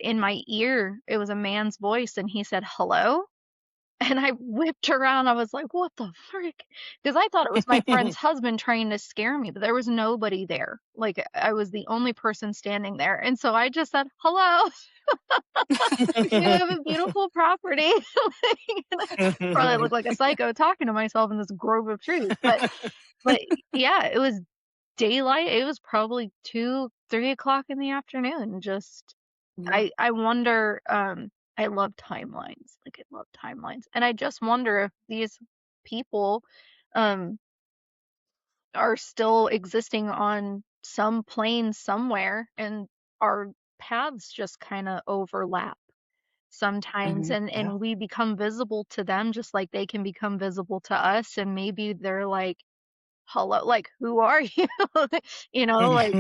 in my ear it was a man's voice and he said hello and I whipped around, I was like, "What the frick?" Because I thought it was my friend's husband trying to scare me, but there was nobody there. Like, I was the only person standing there, and so I just said, "Hello, you have a beautiful property." Like, and I probably look like a psycho talking to myself in this grove of trees, but yeah, it was daylight, it was probably 2, 3 o'clock in the afternoon, just Yeah. I wonder, I love timelines, like, I love timelines, and I just wonder if these people, um, are still existing on some plane somewhere and our paths just kinda overlap, sometimes, Mhm. Yeah. and we become visible to them just like they can become visible to us, and maybe they're like, "Hello, like, who are you?" You know, like,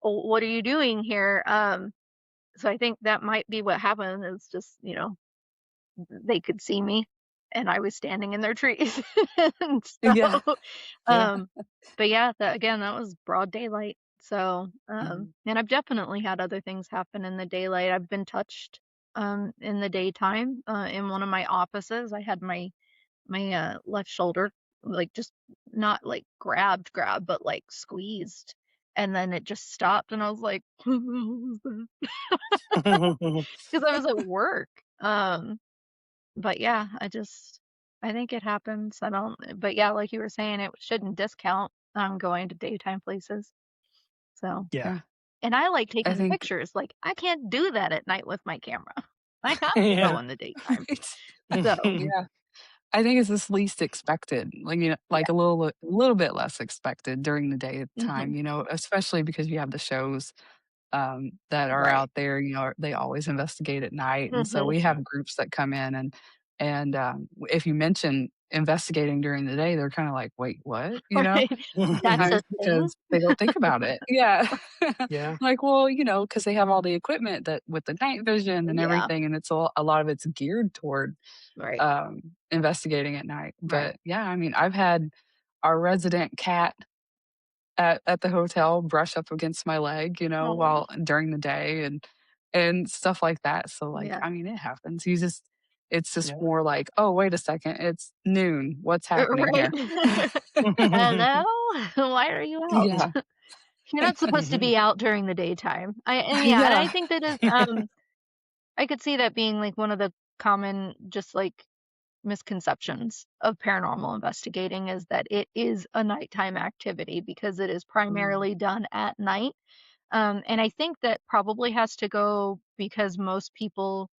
What are you doing here?" So I think that might be what happened is just, they could see me and I was standing in their trees. And Yeah. so, Yeah. um, but yeah, that was broad daylight. So, Mhm. and I've definitely had other things happen in the daylight. I've been touched, in the daytime, in one of my offices. I had my left shoulder, like, just not, like, grabbed, but, like, squeezed, and then it just stopped, and I was like, "What was that?" 'Cause I was at work, but yeah, I think it happens, I don't but yeah, like you were saying, it shouldn't discount, going to daytime places, so Yeah. Yeah. and I like I taking think pictures, like, I can't do that at night with my camera. I have to go Yeah. in the daytime, Right. so Yeah. I think it's just least expected, like, like yeah. a little bit less expected during the daytime, Mhm. especially because you have the shows, that are Right. out there, they always investigate at night, and so Mhm. we Yeah. have groups that come in if you mention investigating during the day, they're kinda like, "Wait, what?" Right. That's a Sometimes thing? because they don't think about it. Yeah. Yeah. Like, well, because they have all the equipment that with the night vision and Yeah. everything, and it's a lot of it's geared toward Right. investigating at night. Right. But yeah, I mean, I've had our resident cat at the hotel brush up against my leg, Oh, while during the day and stuff like that. So like, yeah. I mean, it happens. It's just Yeah. more like, oh, wait a second, it's noon. What's happening Right. here? Hello? Why are you out? Yeah. You're not supposed to be out during the daytime. Yeah, and I Yeah. think that is, I could see that being like one of the common just like misconceptions of paranormal investigating is that it is a nighttime activity because it is Mm, primarily done at night. And I think that probably has to go because most people,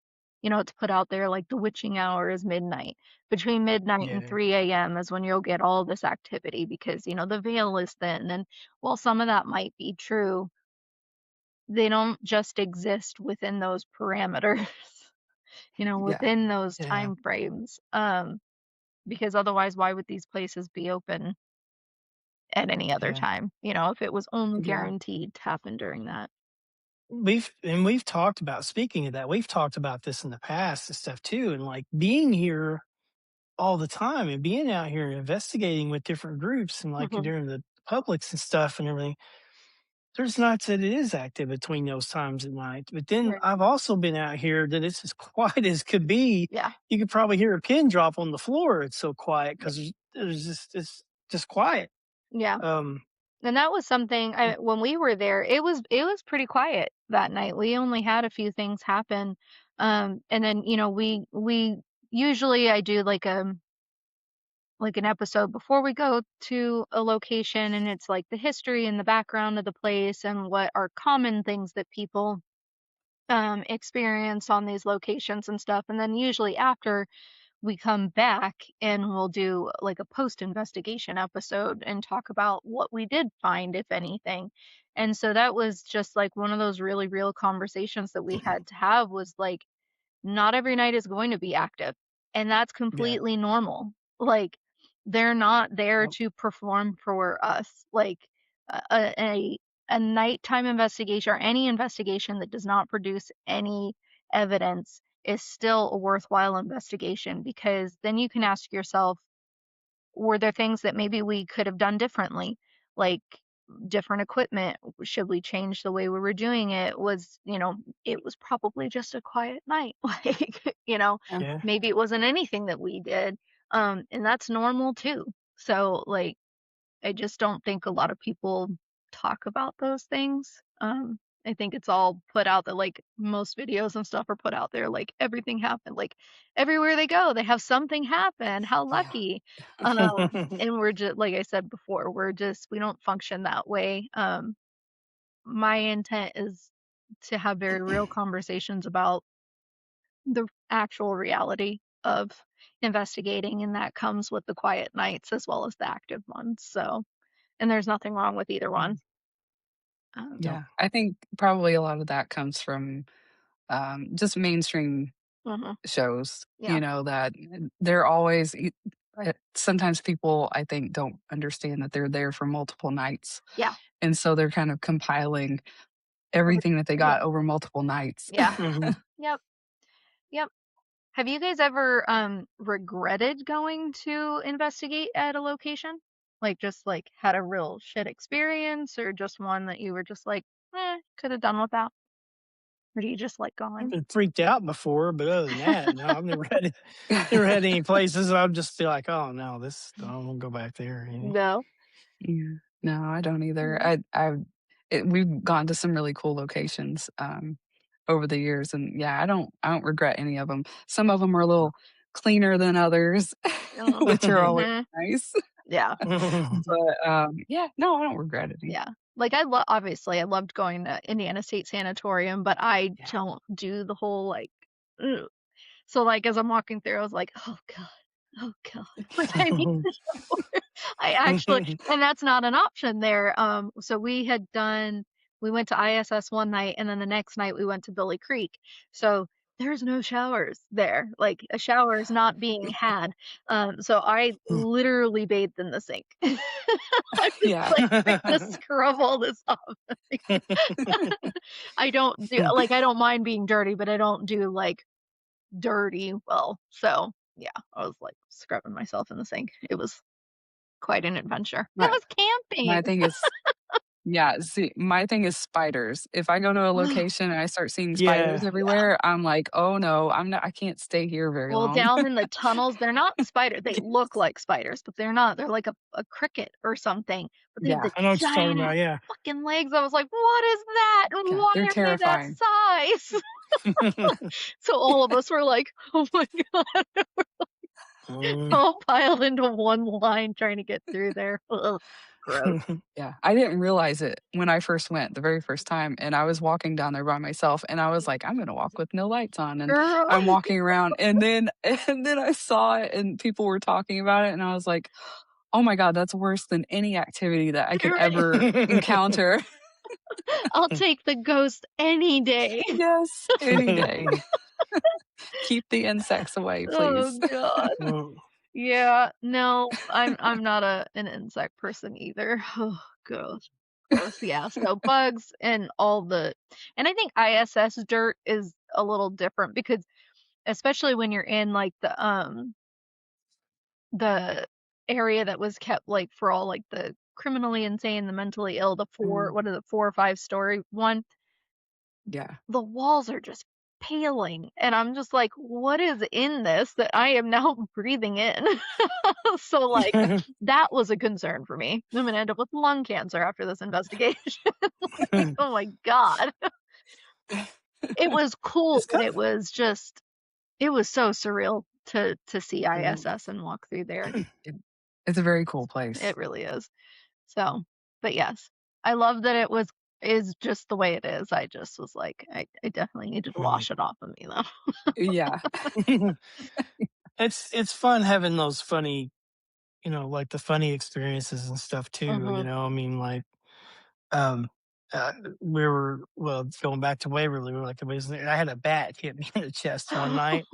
it's put out there like the witching hour is midnight. Between midnight and Yeah. 3 a.m. is when you'll get all this activity because, the veil is thin. And while some of that might be true, they don't just exist within those parameters, yeah. within those Yeah. time frames. Because otherwise, why would these places be open at any other Yeah. time, if it was only Yeah. guaranteed to happen during that? We've talked about speaking of that, we've talked about this in the past and stuff too, and like being here all the time and being out here investigating with different groups and like Mhm. during the publics and stuff and everything. There's nights that it is active between those times at night, but then Right. I've also been out here that it's as quiet as could be. Yeah. You could probably hear a pin drop on the floor. It's so quiet Yeah. because there's just it's just quiet. Yeah. Um, And that was something when we were there, it was pretty quiet that night. We only had a few things happen. And then, we usually I do like an episode before we go to a location, and it's like the history and the background of the place and what are common things that people experience on these locations and stuff. And then usually after we come back and we'll do like a post investigation episode and talk about what we did find, if anything. And so that was just like one of those really real conversations that we had to have was like, not every night is going to be active, and that's yeah. completely normal. Like, they're not there Yep. to perform for us. Like, a nighttime investigation or any investigation that does not produce any evidence is still a worthwhile investigation because then you can ask yourself, were there things that maybe we could have done differently? Like different equipment? Should we change the way we were doing it? It was probably just a quiet night. Like, Yeah. Yeah. maybe it wasn't anything that we did. And that's normal too. So, like, I just don't think a lot of people talk about those things. I think it's all put out that like most videos and stuff are put out there like everything happened. Like everywhere they go, they have something happen. How Yeah. lucky. And we're just like I said before, we don't function that way. My intent is to have very real conversations about the actual reality of investigating, and that comes with the quiet nights as well as the active ones. So, and there's nothing wrong with either one. Um, Yep. Yeah. I think probably a lot of that comes from just mainstream shows, Yeah. that they're always sometimes people I think don't understand that they're there for multiple nights. Yeah. And so they're kind of compiling everything that they Yeah. got over multiple nights. Yeah. Mhm. Yep. Yep. Have you guys ever regretted going to investigate at a location? Like just like had a real shit experience or just one that you were just like, could have done without? Or do you just like I've going? been freaked out before, but other than that, no, I've never had it. Never had any places I'd just be like, oh no, this I don't want to go back there. No. Yeah. No, I don't either. Mm. We've gone to some really cool locations over the years, and yeah, I don't regret any of them. Some of them are a little cleaner than others, which are always Mm-hmm. nice. Yeah. But yeah, no, I don't regret any. Yeah. Like obviously I loved going to Indiana State Sanatorium, but I Yeah. don't do the whole like ugh. So like as I'm walking through, I was like, oh God, oh God. Like I need to shower. I actually and that's not an option there. So we went to ISS one night and then the next night we went to Billy Creek. So there's no showers there. Like a shower is not being had. So I literally bathed in the sink. I was Yeah. like trying to scrub all this off. I don't mind being dirty, but I don't do like dirty well. So yeah, I was like scrubbing myself in the sink. It was quite an adventure. It My was camping. my thing is Yeah, see, my thing is spiders. If I go to a location and I start seeing spiders Yeah. Yeah. everywhere, I'm like, "Oh, no, I can't stay here very Well, long." down in the tunnels, they're not spider. They look like spiders, but they're not. They're like a cricket or something. But they have Yeah, the I know what you're talking giant ass about. Yeah. fucking legs. I was like, what is that? And yeah, why they're are they that terrifying. size? So all of us were like, oh my God, all piled into one line trying to get through there. Ugh, gross. Yeah, I didn't realize it when I first went the very first time, and I was walking down there by myself, and I was like, "I'm gonna walk with no lights on," and Girl. I'm walking around, and then and then I saw it, and people were talking about it, and I was like, "Oh my god, that's worse than any activity that I could Right. ever encounter." I'll take the ghost any day. Yes, any day. Keep the insects away, Oh please. God. Yeah, no, I'm not an insect person either. Oh, gross. Gross. Yeah. So bugs and and I think ISS dirt is a little different because especially when you're in like the area that was kept like for all like the criminally insane, the mentally ill, Mm, what are the 4 or 5 story one, yeah. the walls are just paling and I'm just like, what is in this that I am now breathing in? So like that was a concern for me. I'm gonna end up with lung cancer after this investigation. Like, oh my God. It was cool, It's but kind it was so surreal to see of. ISS and walk through there. It it's a very cool place. It really is. So, but yes, I love that is just the way it is. I just was like, I definitely needed to wash it off of me though. Yeah. It's fun having those funny, like the funny experiences and stuff too. Hmm. I mean, like, um, we were going back to Waverly. We were like, I had a bat hit me in the chest one night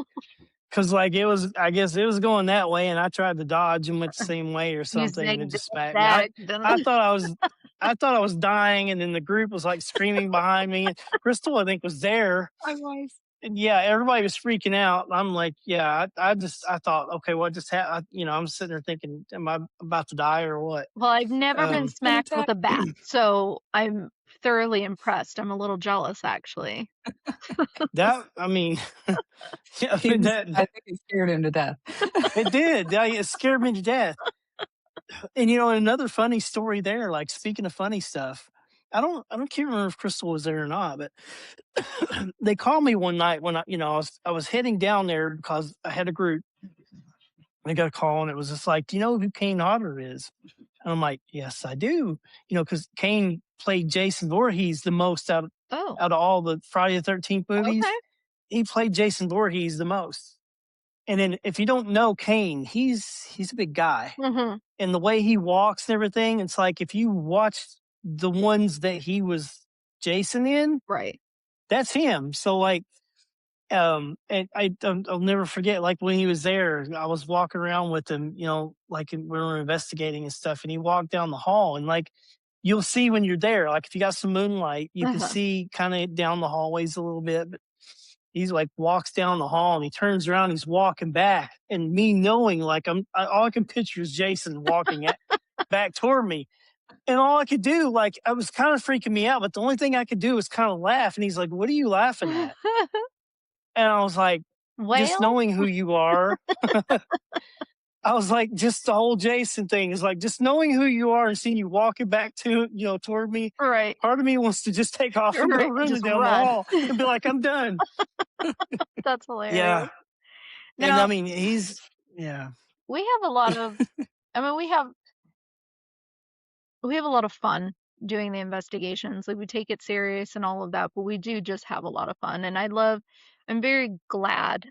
because like I guess it was going that way, and I tried to dodge and went the same way or You something, and it zigged just smacked me. zag, I didn't thought I was. I thought I was dying, and then the group was like screaming behind me. And Crystal, I think, was there. I was. And yeah, everybody was freaking out. I'm like, yeah, I thought, okay, what just happened? I'm sitting there thinking, am I about to die or what? Well, I've never been Um, An smacked with attack. a bat, so I'm thoroughly impressed. I'm a little jealous actually. that, I mean, yeah, He was that I think it scared him to death. it did. It scared me to death. And another funny story there. Like speaking of funny stuff, I don't can't remember if Crystal was there or not, but they called me one night when I was heading down there because I had a group. I got a call and it was just like, do you know who Kane Hodder is? And I'm like, yes, I do. Because Kane played Jason Voorhees the most Oh, out of all the Friday the 13th movies. okay. He played Jason Voorhees the most. And then if you don't know Kane, he's a big guy. Hmm. And the way he walks and everything, it's like if you watch the ones that he was Jason in, Right. that's him. So like And I'll never forget, like, when he was there, I was walking around with him, like, when we were investigating and stuff, and he walked down the hall, and, like, you'll see when you're there, like, if you got some moonlight, you can Uh-huh. see kinda down the hallways a little bit, but he's, like, walks down the hall, and he turns around, he's walking back, and me knowing, like, all I can picture is Jason walking at back toward me, and all I could do, like, I was kinda freaking me out, but the only thing I could do was kinda laugh, and he's like, "What are you laughing at?" And I was like, "Just Whale? knowing who you are." I was like, just the whole Jason thing is like, just knowing who you are and seeing you walking back toward me. Right. Part of me wants to just take off and go Right. running Just down the run. hall and be like, I'm done. That's hilarious. Yeah. You And I know, mean, yeah. we have a lot of I mean, we have a lot of fun doing the investigations. Like we take it serious and all of that, but we do just have a lot of fun. And I'm very glad.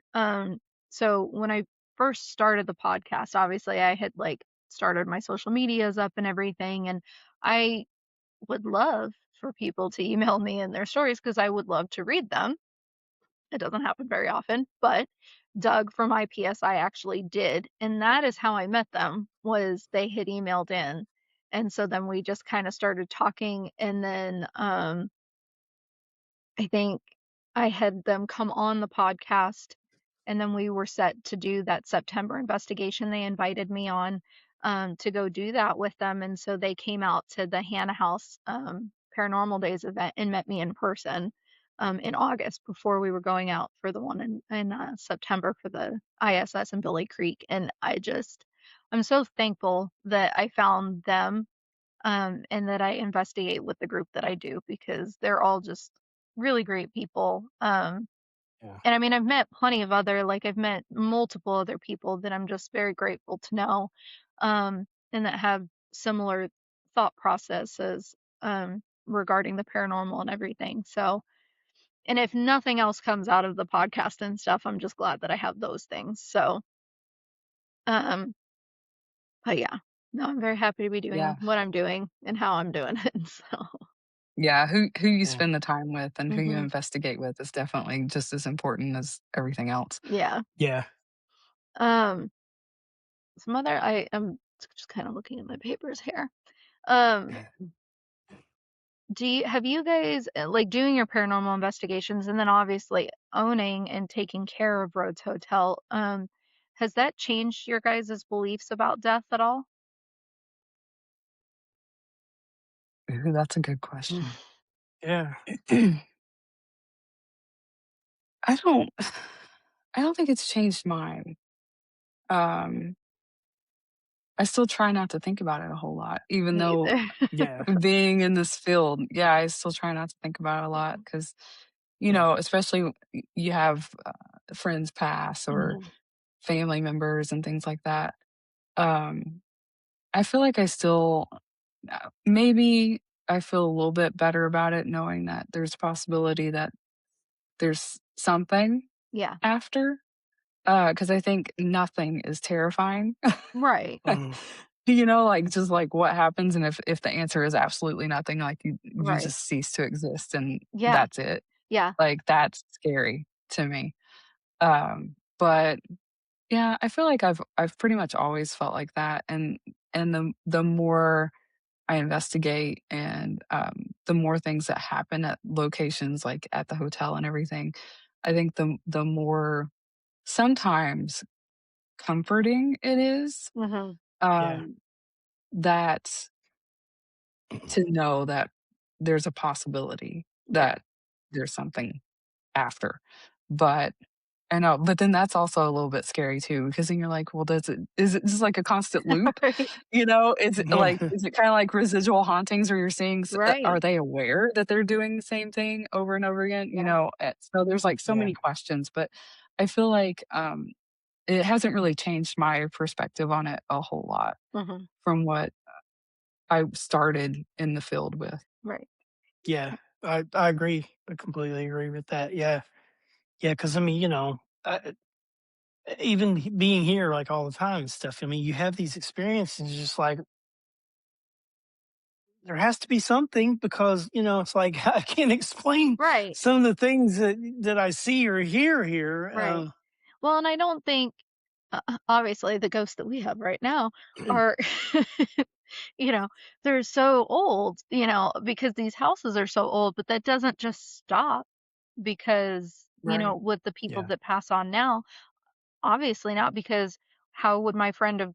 So when I first started the podcast, obviously I had like started my social medias up and everything. And I would love for people to email me in their stories because I would love to read them. It doesn't happen very often, but Doug from IPSI actually did, and that is how I met them, was they had emailed in. And so then we just kind of started talking and then I think I had them come on the podcast, and then we were set to do that September investigation. They invited me on to go do that with them, and so they came out to the Hannah House Paranormal Days event and met me in person in August before we were going out for the one in September for the ISS in Billy Creek. And I'm so thankful that I found them and that I investigate with the group that I do because they're all just really great people. Yeah. And I mean, I've met multiple other people that I'm just very grateful to know, and that have similar thought processes, regarding the paranormal and everything. So, and if nothing else comes out of the podcast and stuff, I'm just glad that I have those things. So, um, but yeah, no, I'm very happy to be doing Yeah. what I'm doing and how I'm doing it. So, Yeah, who you Yeah. spend the time with and who you hmm investigate with is definitely just as important as everything else. yeah. Yeah. Um, some other I am just kind of looking at my papers here. Um, have you guys like doing your paranormal investigations and then obviously owning and taking care of Rhodes Hotel? Has that changed your guys' beliefs about death at all? Ooh, that's a good question. Yeah. I don't I don't think it's changed mine. Um, I still try not to think about it a whole lot, even Me though either. Yeah. being in this field, yeah, I still try not to think about it a lot because, Yeah. especially you have friends pass or Mhm. family members and things like that. Um, I feel like I still, maybe I feel a little bit better about it knowing that there's a possibility that there's something Yeah. after, because I think nothing is terrifying. Right. Mhm. Like, just, like, what happens, and if the answer is absolutely nothing, like, you Right. just cease to exist, and Yeah. that's it. Yeah. Like, that's scary to me. But, yeah, I feel like I've pretty much always felt like that, and the more I investigate and, the more things that happen at locations, like, at the hotel and everything, I think the more sometimes comforting it is, Mhm. Yeah. um, that to know that there's a possibility Yeah. that there's something after. But I know, but then that's also a little bit scary too, because then you're like, well, is it just like a constant loop? Right. Is it kind of like residual hauntings where you're seeing, are Right. they aware that they're doing the same thing over and over again? Yeah. So there's like so Yeah. many questions, but I feel like it hasn't really changed my perspective on it a whole lot Mhm. from what I started in the field with. Right. Yeah. I agree. I completely agree with that. Yeah. Yeah. Because I mean, even being here like all the time and stuff. I mean, you have these experiences, just like there has to be something because, it's like I can't explain Right, some of the things that I see or hear here. right. Well, and I don't think obviously the ghosts that we have right now are you know, they're so old, because these houses are so old, but that doesn't just stop because, Right. with the people Yeah. that pass on now, obviously not because how would my friend have,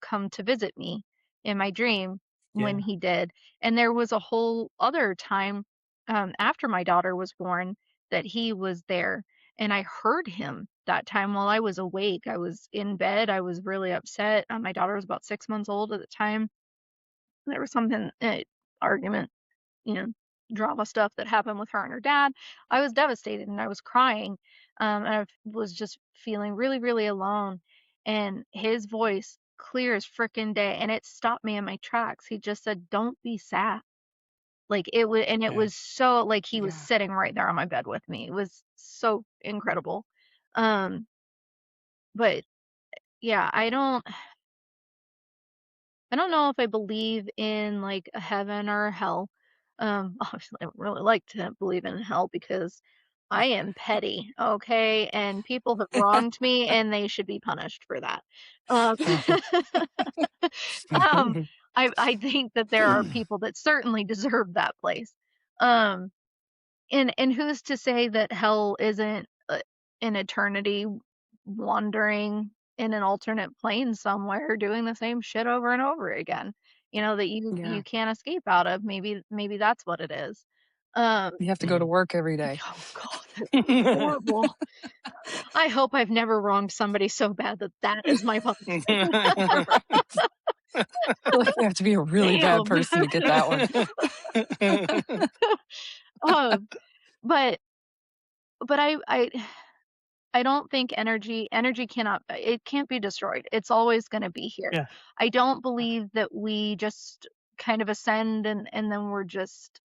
come to visit me in my dream when Yeah. he did? And there was a whole other time after my daughter was born that he was there and I heard him that time while I was awake. I was in bed. I was really upset. My daughter was about 6 months old at the time. There was something, argument, you know, drama stuff that happened with her and her dad. I was devastated and I was crying. And was just feeling really, really alone. And his voice, clear as frickin' day, and it stopped me in my tracks. He just said, "Don't be sad." Like it was, and it Yeah. was so like he was Yeah. sitting right there on my bed with me. It was so incredible. Um, but yeah, I don't know if I believe in like a heaven or a hell. Obviously, I would really like to believe in hell because I am petty, okay? And people have wronged me and they should be punished for that. Um, um, I think that there are people that certainly deserve that place. Um, and who's to say that hell isn't an eternity wandering in an alternate plane somewhere doing the same shit over and over again, that you Yeah. can't escape out of. Maybe that's what it is. Um, You have to go to Mhm. work every day. oh god, that's horrible. I hope I've never wronged somebody so bad that that is my punishment. I feel like you have to be a really bad Damn. person to get that one. um, but but I don't think energy cannot it can't be destroyed. It's always gonna be here. Yeah. I don't believe that we just kind of ascend and then we're just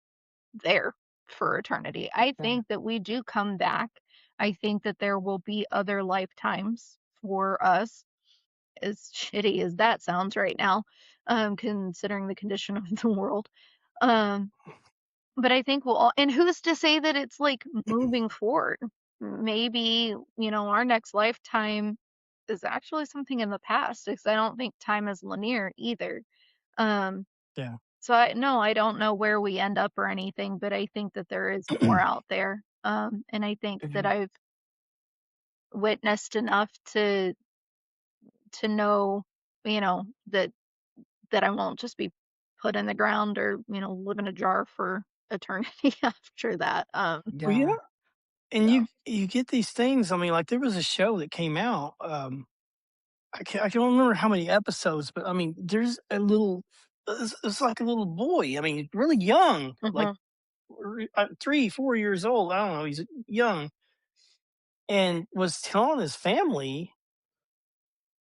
there for eternity. I Yeah. think that we do come back. I think that there will be other lifetimes for us, as shitty as that sounds right now, considering the condition of the world. Um, but I think we'll all, and who's to say that it's like moving forward? Maybe, our next lifetime is actually something in the past because I don't think time is linear either. Um, Yeah. so no, I don't know where we end up or anything, but I think that there is more out there. And I think that Mhm. I've witnessed enough to know, that I won't just be put in the ground or, live in a jar for eternity after that. Well, yeah. Yeah. And So you get these things. I mean, like there was a show that came out. I can't remember how many episodes, but I mean, there's a little. It's like a little boy. I mean, really young, like mhm. 3, 4 years old. I don't know. He's young, and was telling his family,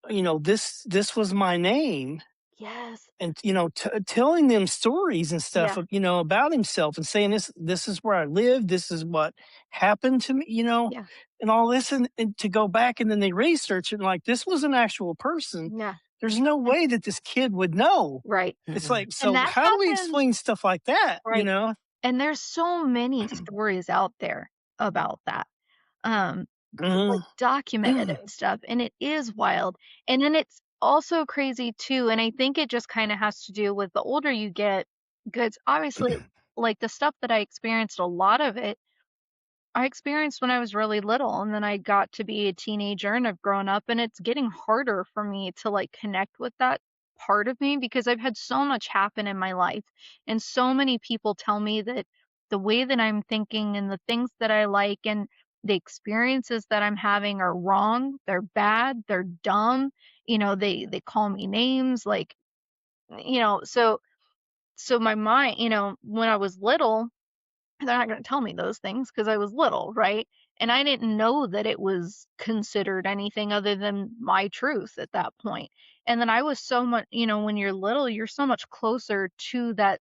this was my name, Yes. and telling them stories and stuff, Yeah. about himself, and saying this is where I live, this is what happened to me, Yeah. and all this, and to go back and then they research it, and like this was an actual person. Yeah. There's no And way that this kid would know. right. It's Mm-mm. like, And so that how do we happens explain stuff like that, right. And there's so many stories out there about that. Um, like Mhm. documented and stuff, and it is wild. And then it's also crazy too, and I think it just kind of has to do with the older you get, because obviously like the stuff that I experienced, a lot of it I experienced when I was really little, and then I got to be a teenager and I've grown up, and it's getting harder for me to like connect with that part of me because I've had so much happen in my life. And so many people tell me that the way that I'm thinking and the things that I like and the experiences that I'm having are wrong, they're bad, they're dumb, they call me names like, so my mind, when I was little, they're not gonna tell me those things because I was little, right? And I didn't know that it was considered anything other than my truth at that point. And then I was so much, when you're little, you're so much closer to that,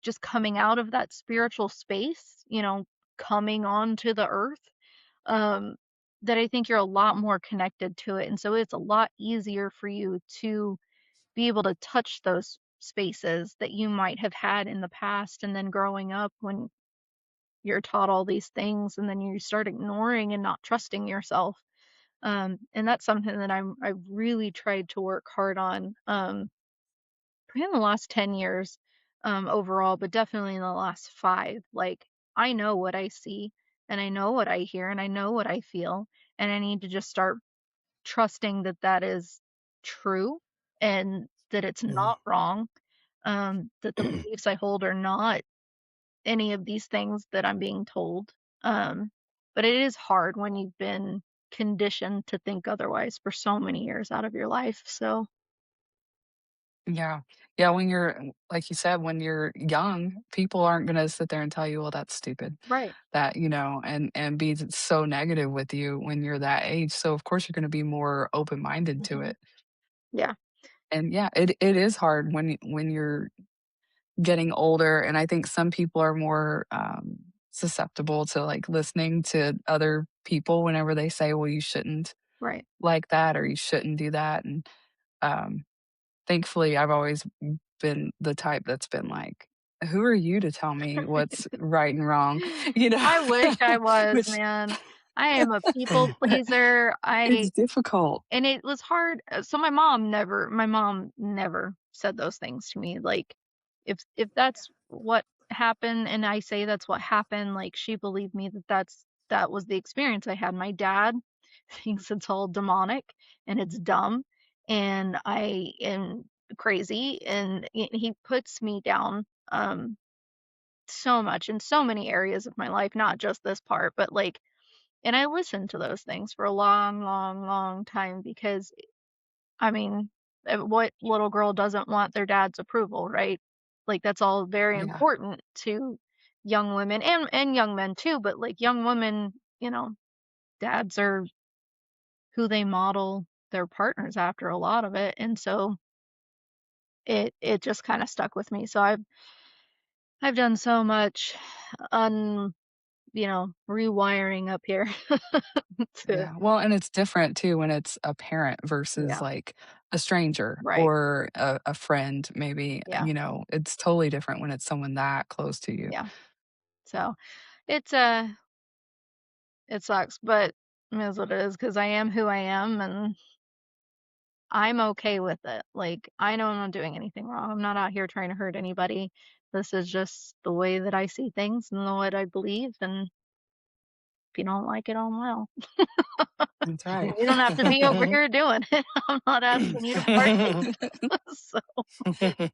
just coming out of that spiritual space, coming onto the earth, um, that I think you're a lot more connected to it. And so it's a lot easier for you to be able to touch those spaces that you might have had in the past, and then growing up when you're taught all these things and then you start ignoring and not trusting yourself. And that's something that I've really tried to work hard on, probably in the last 10 years, overall, but definitely in the last 5. Like, I know what I see, and I know what I hear, and I know what I feel, and I need to just start trusting that that is true and that it's Mhm. not wrong, that the beliefs I hold are not any of these things that I'm being told. Um, but it is hard when you've been conditioned to think otherwise for so many years out of your life. So, Yeah. Yeah, when you're like you said, when you're young, people aren't gonna sit there and tell you, "Well, that's stupid." right. That, and be so negative with you when you're that age, so of course you're gonna be more open-minded to Hmm. it. Yeah. And yeah, it is hard when you're getting older, and I think some people are more, susceptible to, like, listening to other people whenever they say, "Well, you shouldn't Right. like that," or "You shouldn't do that," and, um thankfully, I've always been the type that's been like, "Who are you to tell me what's right and wrong?" You know? I wish I was, Which man. I am a people pleaser. it's difficult. And it was hard. So my mom never said those things to me. Like, if that's what happened and I say that's what happened, like, she believed me that that was the experience I had. My dad thinks it's all demonic and it's dumb and I am crazy, and he puts me down so much in so many areas of my life, not just this part, but like, and I listened to those things for a long, long, long time because I mean, what little girl doesn't want their dad's approval, right? Like, that's all very Yeah, important to young women and young men too, but like young women, dads are who they model their partners after, a lot of it. And so it just kind of stuck with me. So I've done so much un rewiring up here to, yeah. Well, and it's different too when it's a parent versus, yeah, like, a stranger right. or a friend maybe, Yeah, it's totally different when it's someone that close to you. yeah. So it's it sucks, but it is what it is because I am who I am and I'm okay with it. Like, I know I'm not doing anything wrong. I'm not out here trying to hurt anybody. This is just the way that I see things and the what I believe. And if you don't like it, oh well. That's right. You don't have to be over here doing it. I'm not asking you to partake. So,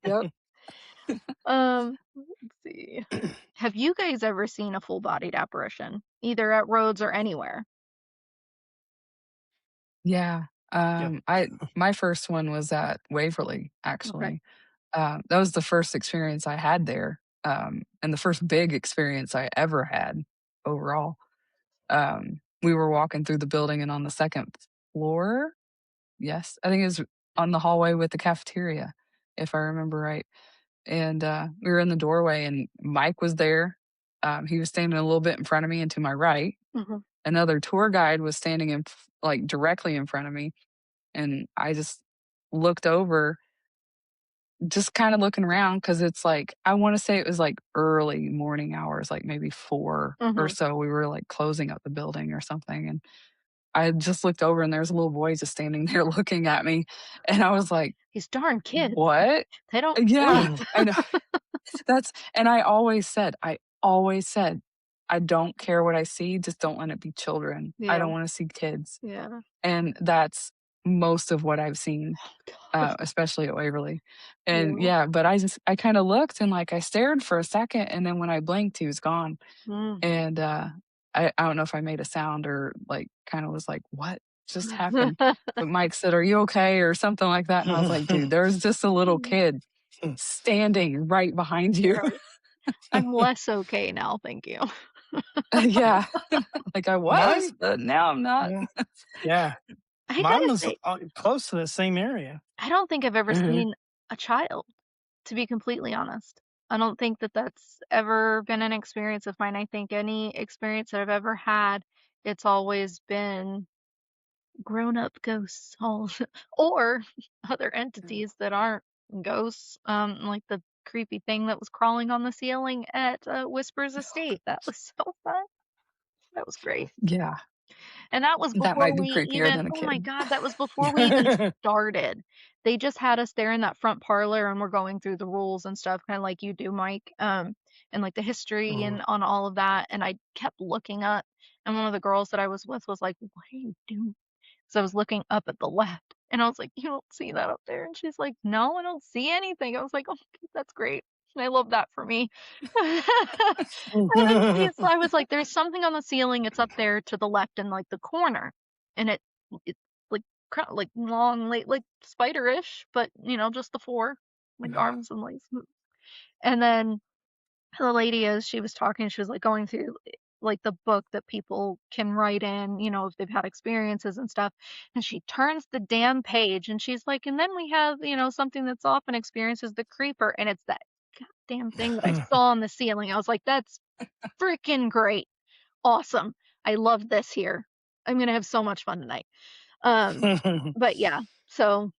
Yep. let's see. Have you guys ever seen a full-bodied apparition, either at roads or anywhere? Yeah. Yep. I my first one was at Waverly, Okay. actually. That was the first experience I had there, and the first big experience I ever had overall. We were walking through the building and on the 2nd floor? Yes, I think it was on the hallway with the cafeteria, if I remember right. And, we were in the doorway and Mike was there. He was standing a little bit in front of me and to my right. Mhm. Another tour guide was standing like, directly in front of me, and I just looked over, just kinda looking around because it's like I wanna say it was, like, early morning hours, like, maybe 4 or Mhm. so. We were, like, closing up the building or something, and I just looked over and there's a little boy just standing there looking at me, and I was like, These darn kids. "What?" They don't Yeah, Mhm. I know. And I always said, "I don't care what I see, just don't let it be children. I Yeah. don't wanna see kids." Yeah. And that's most of what I've seen, God. especially at Waverly. And Yeah. yeah, but I kinda looked and, like, I stared for a second, and then when I blinked, he was gone. Mm. And, I don't know if I made a sound or, like, kinda was like, "What just happened?" But Mike said, "Are you okay?" or something like that, and I was like, "Dude, there's just a little kid standing right behind you." Right. I'm less okay now, thank you. Yeah. Like I was, Mine but now I'm not. yeah, yeah. I Mine gotta was, say, close to the same area. I don't think I've ever Mhm. seen a child, to be completely honest. I don't think that that's ever been an experience of mine. I think any experience that I've ever had, it's always been grown-up ghosts all or other entities that aren't. ghosts, like the creepy thing that was crawling on the ceiling at Whispers Estate. That was so fun. That was great. Yeah, And that was that before might be we creepier even, than a oh my kid. God, that was before we even started. They just had us there in that front parlor and we're going through the rules and stuff, kind of like you do, Mike, and like the history Mhm. and on all of that. And I kept looking up, and one of the girls that I was with was like, "What are you doing?" So I was looking up at the left and I was like, "You don't see that up there?" And she's like, "No, I don't see anything." I was like, "Oh, that's great." And I love that for me. So I was like, "There's something on the ceiling. It's up there to the left in like the corner." And it's like kind of like long, like spider-ish, but just the four like Yeah. arms and legs. And then the lady, as she was talking, she was like going through like the book that people can write in, if they've had experiences and stuff. And she turns the damn page and she's like, and then we have, something that's often experienced as the creeper. And it's that goddamn thing that I saw on the ceiling. I was like, that's freaking great. Awesome. I love this here. I'm gonna have so much fun tonight. But yeah, so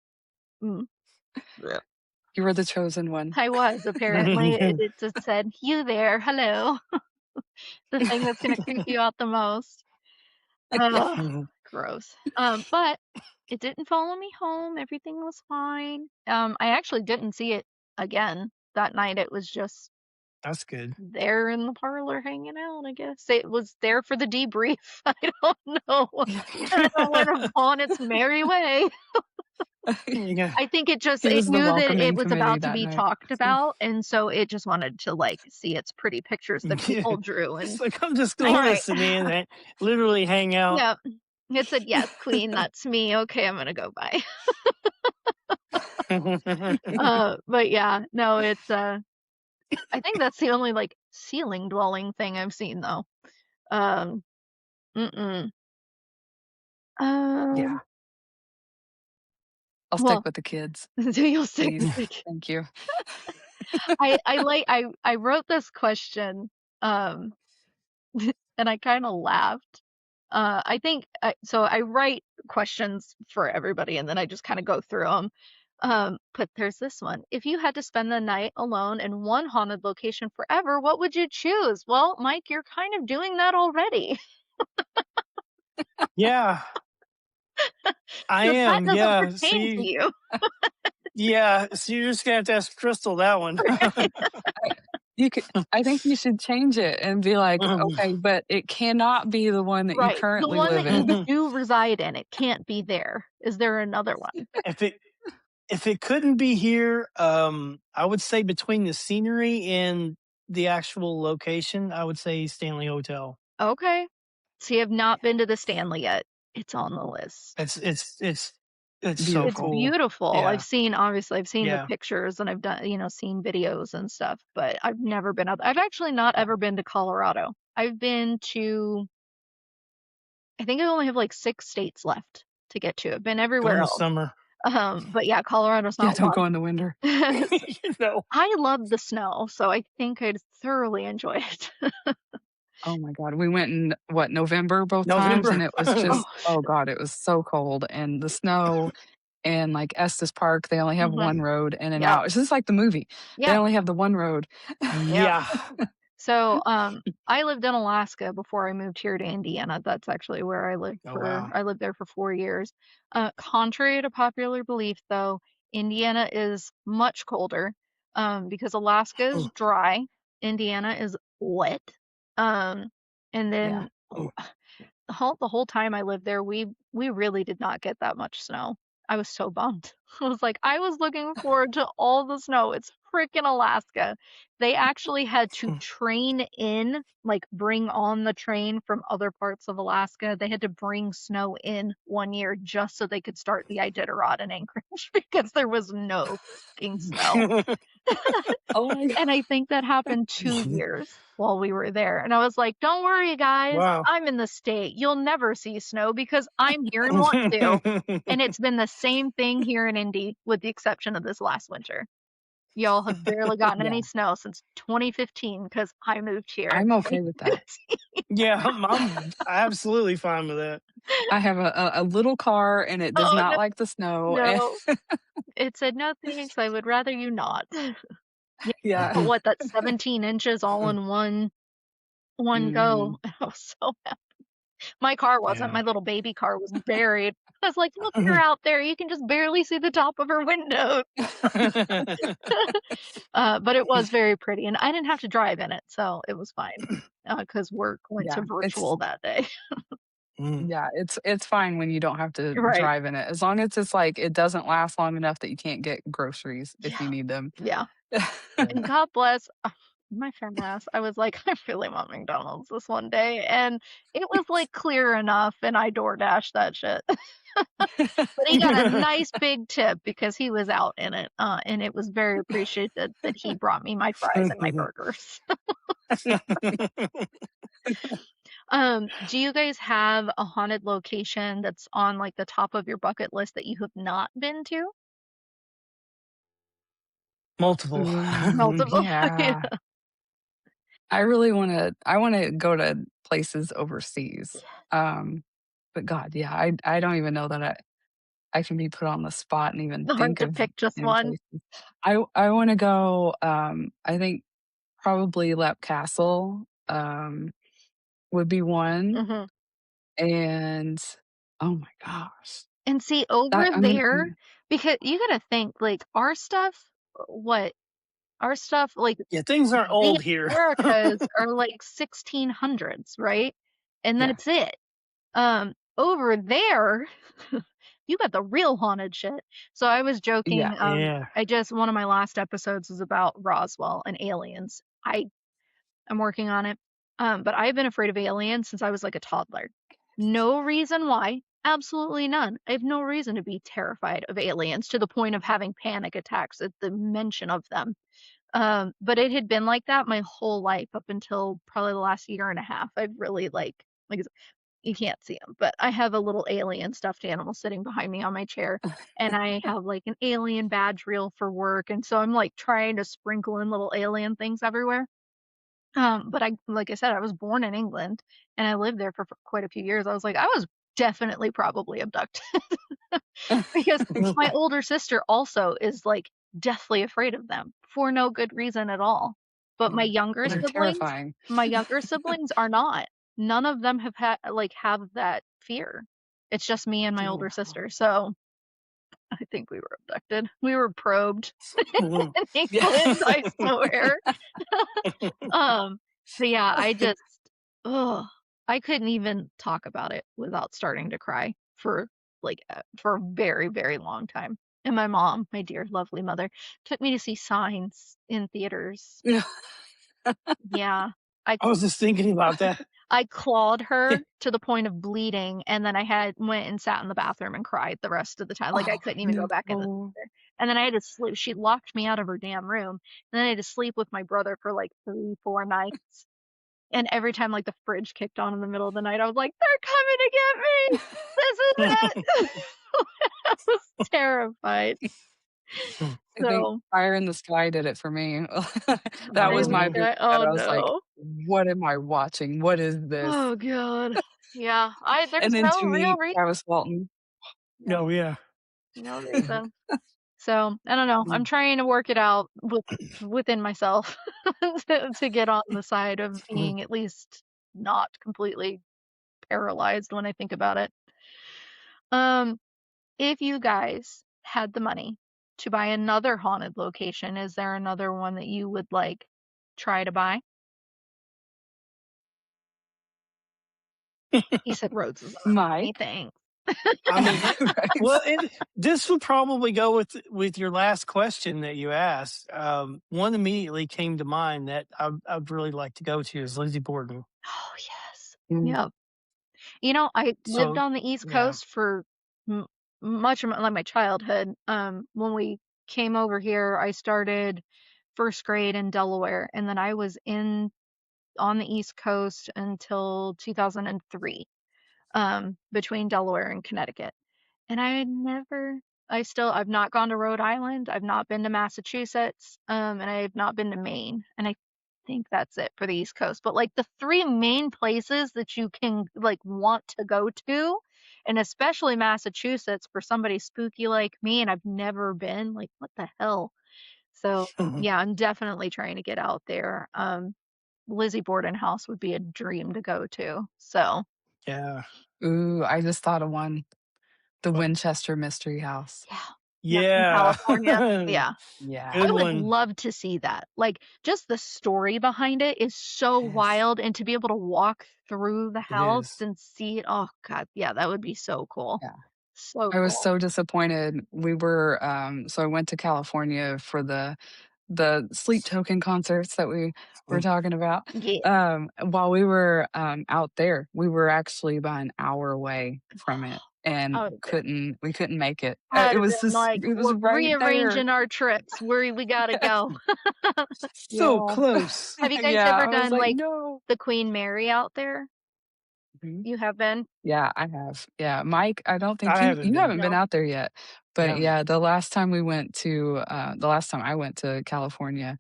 mm, yeah, You were the chosen one. I was apparently. It just said, "You there? Hello." The thing that's gonna creep you out the most. Ugh, gross. But it didn't follow me home. Everything was fine. I actually didn't see it again that night. It was just That's good. there in the parlor hanging out, I guess. It was there for the debrief. I don't know. And then it went on its merry way. You got I think He it was the knew that it welcoming was committee about to that be night. talked about, and so it just wanted to like see its pretty pictures that yeah. people drew. It's And like I'm just all gonna right, listen in and literally hang out. yep, it said yes, queen, that's me. Okay, I'm gonna go by. But yeah, no, it's I think that's the only like ceiling dwelling thing I've seen though. Um, mm-mm. Yeah, Um, I'll stick well, with the kids, so you'll stick with please. like Thank you. I wrote this question, um, and I kind of laughed. I think so. I write questions for everybody, and then I just kind of go through them. But there's this one. If you had to spend the night alone in one haunted location forever, what would you choose? Well, Mike, you're kind of doing that already. Yeah, I So that am. doesn't Yeah. pertain to See, you. yeah. So you're just gonna have to ask Crystal that one. I you could I think you should change it and be like, "Okay, but it cannot be the one that you Right. The currently one live that you in." do reside in, it can't be there. Is there another one? if it if it couldn't be here, I would say between the scenery and the actual location, I would say Stanley Hotel. Okay. So you have not been to the Stanley yet. It's on the list. It's so It's Beautiful. cool. beautiful. Yeah, I've seen the yeah. pictures and I've done, seen videos and stuff, but I've never been up. I've actually not Yeah. ever been to Colorado. I've been to, I think I only have like 6 states left to get to. I've been Go in everywhere the else. summer. But yeah, Colorado's Yeah, not don't one. go in the winter. you know, I love the snow, so I think I'd thoroughly enjoy it. Oh my god, we went in, what, November both times, November. and it was Oh, just oh god, it was so cold, and the snow, and, like, Estes Park, they only have one mhm. road in and Yep. out. It's just like the movie. They Yeah. only have the one road. Yep. yeah. So, I lived in Alaska before I moved here to Indiana. That's actually where Oh wow. I lived there for 4 years. Contrary to popular belief, though, Indiana is much colder, because Alaska is dry, Indiana is wet. Um, and Yeah. then the whole time I lived there, we really did not get that much snow. I was so bummed. I was like, I was looking forward to all the snow. It's freaking Alaska. They actually had to train in, like bring on the train from other parts of Alaska. They had to bring snow in one year just so they could start the Iditarod in Anchorage because there was no fucking snow. Oh my god. And I think that happened 2 years while we were there, and I was like, "Don't worry, guys, wow. I'm in the state. You'll never see snow because I'm here and want to." And it's been the same thing here in Indy with the exception of this last winter. Y'all have barely gotten Yeah, any snow since 2015 because I moved here. I'm okay with that. Yeah, I'm absolutely fine with that. I have a little car, and it does Oh, not no, like the snow, and no. It said, "No, thanks, I would rather you not." Yeah, yeah. but what, that's 17 inches all in one Mhm. go. I was so mad. My car wasn't, Yeah. my little baby car was buried. I was like, "Look at her out there, you can just barely see the top of her window." But it was very pretty, and I didn't have to drive in it, so it was fine. Because work went to Yeah, it's virtual that day. Mm. yeah, it's fine when you don't have to Right. drive in it, as long as it's, like, it doesn't last long enough that you can't get groceries if Yeah, you need them. yeah. Yeah. And God bless my fat ass. I was like, "I really want McDonald's this one day," and it was, like, clear enough, and I DoorDashed that shit. But he got a nice big tip because he was out in it, and it was very appreciated that he brought me my fries and my burgers. Do you guys have a haunted location that's on, like, the top of your bucket list that you have not been to? Multiple. Multiple? Yeah. Yeah. I wanna go to places overseas, um, but God, yeah, I don't even know that I can be put on the spot and even Hard think to of pick just any one. places. I wanna go, I think probably Lep Castle, would be one, Mhm. and oh my gosh, And see, over that I mean, there because you gotta think, like, our stuff what? Our stuff, like, Yeah, things aren't the old here. Americas are, like, 1600s, right? And yeah, that's it. Over there, you got the real haunted shit. So I was yeah, joking, Yeah. I just one of my last episodes is about Roswell and aliens. I'm working on it. But I've been afraid of aliens since I was like a toddler. No reason why. Absolutely none. I have no reason to be terrified of aliens to the point of having panic attacks at the mention of them. But it had been like that my whole life up until probably the last year and a half. I've really like you can't see him, but I have a little alien stuffed animal sitting behind me on my chair, and I have like an alien badge reel for work, and so I'm like trying to sprinkle in little alien things everywhere. But like I said, I was born in England and I lived there for quite a few years. I was like, I was definitely probably abducted because my older sister also is like deathly afraid of them for no good reason at all. But yeah. Well, they're terrifying. my younger siblings are not. None of them have that fear. It's just me and my older sister. So I think we were abducted. We were probed in Yeah. England, I swear. Um, but yeah, ugh, I couldn't even talk about it without starting to cry for a very, very long time. And my mom, my dear lovely mother, took me to see Signs in theaters. Yeah. Yeah. I I was just thinking about that. I clawed her to the point of bleeding, and then I had went and sat in the bathroom and cried the rest of the time, like, I Oh, couldn't even go back in the no. theater, and then I had to sleep she locked me out of her damn room, and then I had to sleep with my brother for, like, 3, 4 nights, and every time, like, the fridge kicked on in the middle of the night, I was like, "They're coming to get me! This is it!" I was terrified. I think So, Fire in the Sky did it for me. That Fire was in the my Oh, big Sky that oh, I was like, no. "What am I watching? What is this?" Oh god. Yeah, And there's then no to real me, reason. Travis Walton. No, oh yeah. no reason. So, I don't know, I'm trying to work it out within myself to get on the side of being at least not completely paralyzed when I think about it. Um, if you guys had the money to buy another haunted location, is there another one that you would, like, try to buy? He said Rhodes is enough for me, Mike. thanks. I mean, Right. well, this would probably go with your last question that you asked. One immediately came to mind that I'd really like to go to is Lizzie Borden. Oh, yes. Mm. Yep. You know, I lived So on the East yeah. Coast for m much of my childhood. When we came over here, I started 1st grade in Delaware, and then I was in on the East Coast until 2003, between Delaware and Connecticut. And I had never I've not gone to Rhode Island, I've not been to Massachusetts, and I've not been to Maine, and I think that's it for the East Coast. But like the three main places that you can like want to go to, and especially Massachusetts for somebody spooky like me, and I've never been, like what the hell? So yeah, I'm definitely trying to get out there. Lizzie Borden House would be a dream to go to. So Yeah. Ooh, I just thought of one. The What? Winchester Mystery House. yeah, yeah, in Yeah. California. Yeah. Yeah. I Good would one. love to see that. Like, just the story behind it is so Yes. wild, and to be able to walk through the It house is. and see it, oh god, yeah, that would be so cool. Yeah. So I was cool. so disappointed. We were so I went to California for the Sleep Token concerts that we were Mm. talking about. Yeah. While we were out there, we were actually about an hour away from it and we couldn't make it. I It would have was been just like, it was we're right there. rearranging our trips. We gotta Yes. go. So Yeah. close. Have you guys Yeah, ever I was done like, like "No." the Queen Mary out there? Mhm. You have been? Yeah, I have. Yeah, Mike, I don't think I haven't you been. haven't been No. out there yet. But No. yeah, the last time I went to California,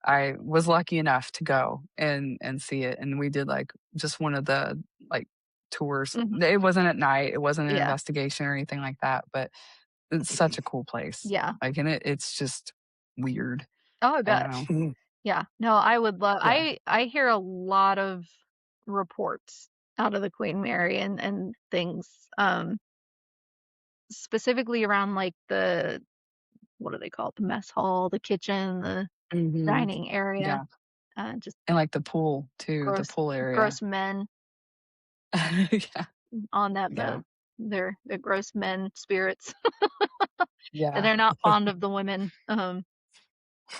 I was lucky enough to go and see it, and we did, like, just one of the, like, tours. Mhm. It wasn't at night, it wasn't an Yeah. investigation or anything like that, but it's such a cool place. Yeah. Like, and it's just weird. Oh, I I don't bet. know. Yeah. No, I would love Yeah. I hear a lot of reports out of the Queen Mary and things, specifically around like the what do they call it? The mess hall, the kitchen, the Mhm. dining area, Yeah, just and, like, the pool too, the gross pool area. gross men Yeah, on that yeah, boat. They're gross men spirits. And yeah. they're not fond of the women,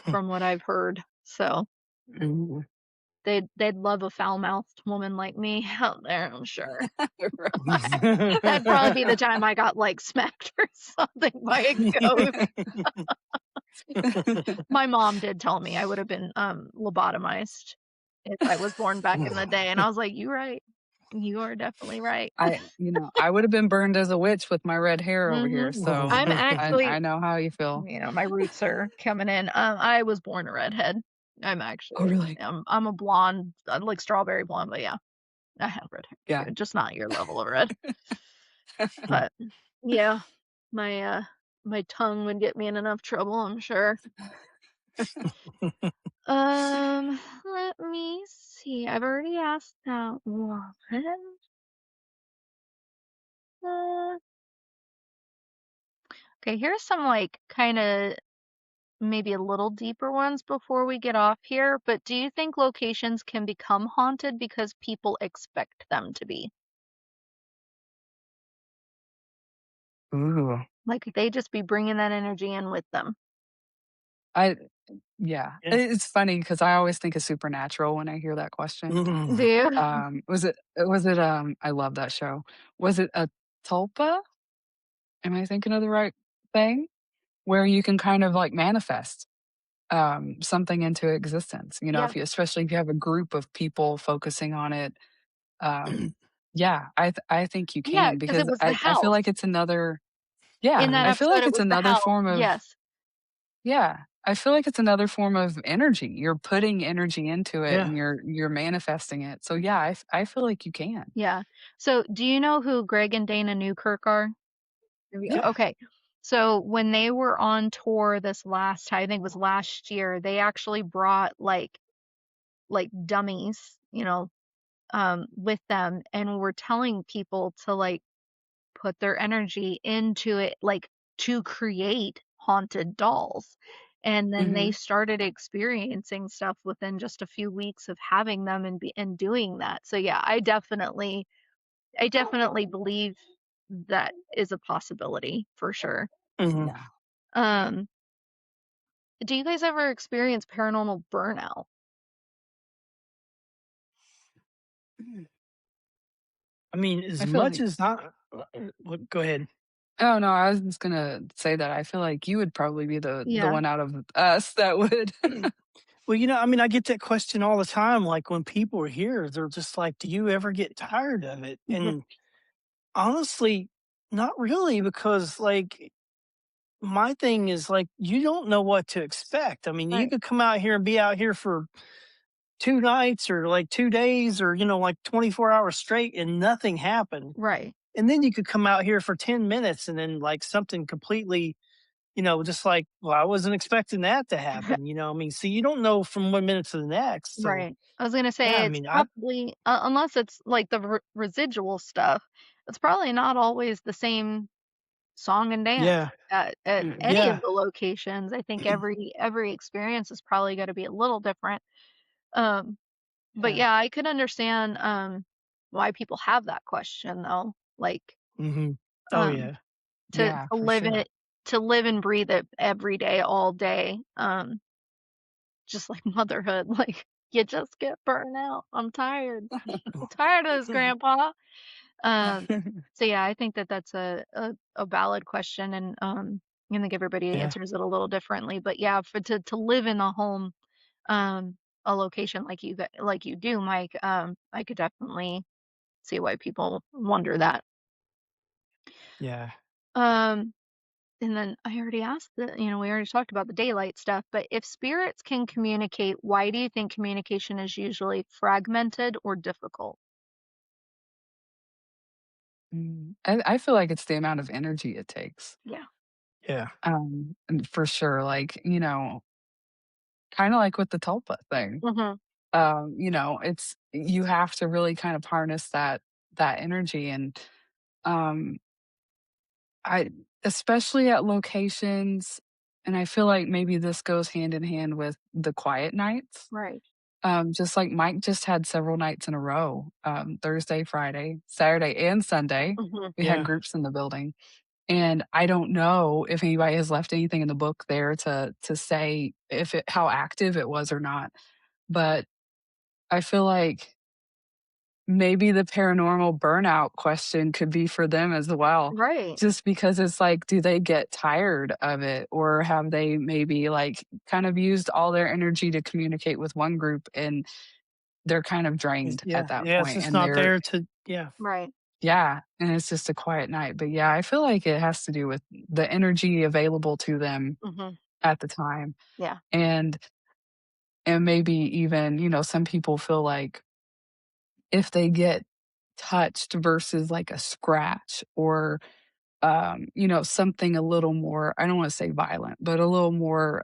from what I've heard. So Mhm. they'd love a foul-mouthed woman like me out there, I'm sure. Right. That'd probably be the time I got, like, smacked or something by a ghost. My mom did tell me I would have been, lobotomized if I was born back in the day, and I was like, "You right. You are definitely right." I would have been burned as a witch with my red hair over here, Mhm. so I'm I actually know how you feel. my roots are coming in. I was born a redhead. I'm Oh, actually really? I'm a blonde, like strawberry blonde, but yeah, I have red hair Yeah. too, just not your level of red. But yeah, my my tongue would get me in enough trouble, I'm sure. Let me see. I've already asked that one. Uh, okay, here's some like kind of maybe a little deeper ones before we get off here. But do you think locations can become haunted because people expect them to be? Ooh. Like they just be bringing that energy in with them. I yeah. Yeah. It's funny because I always think of Supernatural when I hear that question. Do Mm. you? I love that show. Was it a tulpa? Am I thinking of the right thing? Where you can kind of, like, manifest, something into existence, Yeah. if you especially if you have a group of people focusing on it. Yeah, I think you Yeah, can because it because was the I feel house. like it's another In yeah, that I feel episode, like it it's was the another house. form of Yes. yeah, I feel like it's another form of energy. You're putting energy into it Yeah. and you're manifesting it. So, yeah, I feel like you can. Yeah. So, do you know who Greg and Dana Newkirk are? Yeah. Okay. So, when they were on tour this last time, I think it was last year, they actually brought like dummies, with them and were telling people to like put their energy into it, like to create haunted dolls. And then they Mhm. started experiencing stuff within just a few weeks of having them and doing that. So yeah, I definitely believe that is a possibility for sure. Mhm. Yeah. Um, do you guys ever experience paranormal burnout? Mm. I mean, as I feel much like as not what go ahead. oh, no, I was just gonna say that I feel like you would probably be the Yeah. one out of us that would Well, I mean, I get that question all the time, like, when people are here, they're just like, "Do you ever get tired of it?" Yeah. And honestly, not really because, like, my thing is like you don't know what to expect. I mean, you Right. could come out here and be out here for 2 nights or like 2 days or, like 24 hours straight and nothing happened. Right. And then you could come out here for 10 minutes and then like something completely, just like, well, I wasn't expecting that to happen. I mean, so you don't know from one minute to the next. So Right. I was gonna yeah, say I it's mean, probably unless it's like the residual stuff, it's probably not always the same song and dance yeah, at any of yeah, the locations. I think every experience is probably gonna be a little different. Um, but yeah. yeah, I could understand why people have that question though. Like Hmm. Oh um yeah, Yeah, to for live sure. it to live and breathe it every day, all day. Just like motherhood, like you just get burned out. I'm tired. I'm tired of this, Grandpa. Um, so yeah, I think that that's a valid question, and I think everybody yeah, answers it a little differently. But yeah, for to live in a home, a location like like you do, Mike, I could definitely see why people wonder that. yeah. Um, and then I already asked we already talked about the daylight stuff, but if spirits can communicate, why do you think communication is usually fragmented or difficult? I feel like it's the amount of energy it takes. Yeah. Yeah. And for sure, like, kind of like with the tulpa thing. Mhm. It's you have to really kind of harness that energy and um I especially at locations, and I feel like maybe this goes hand in hand with the quiet nights. Right. Just like Mike just had several nights in a row, Thursday, Friday, Saturday, and Sunday. Mhm. We had Yeah. groups in the building. And I don't know if anybody has left anything in the book there to say if it how active it was or not, but I feel like maybe the paranormal burnout question could be for them as well, Right. just because it's like, do they get tired of it, or have they maybe, like, kind of used all their energy to communicate with one group and they're kind of drained at Yeah. that Yeah. It's point, just and not they're there to, yeah. Right. yeah, and it's just a quiet night, but yeah, I feel like it has to do with the energy available to them Mhm. at the time, Yeah. and maybe even, some people feel like if they get touched versus, like, a scratch or, something a little more I don't wanna say violent, but a little more,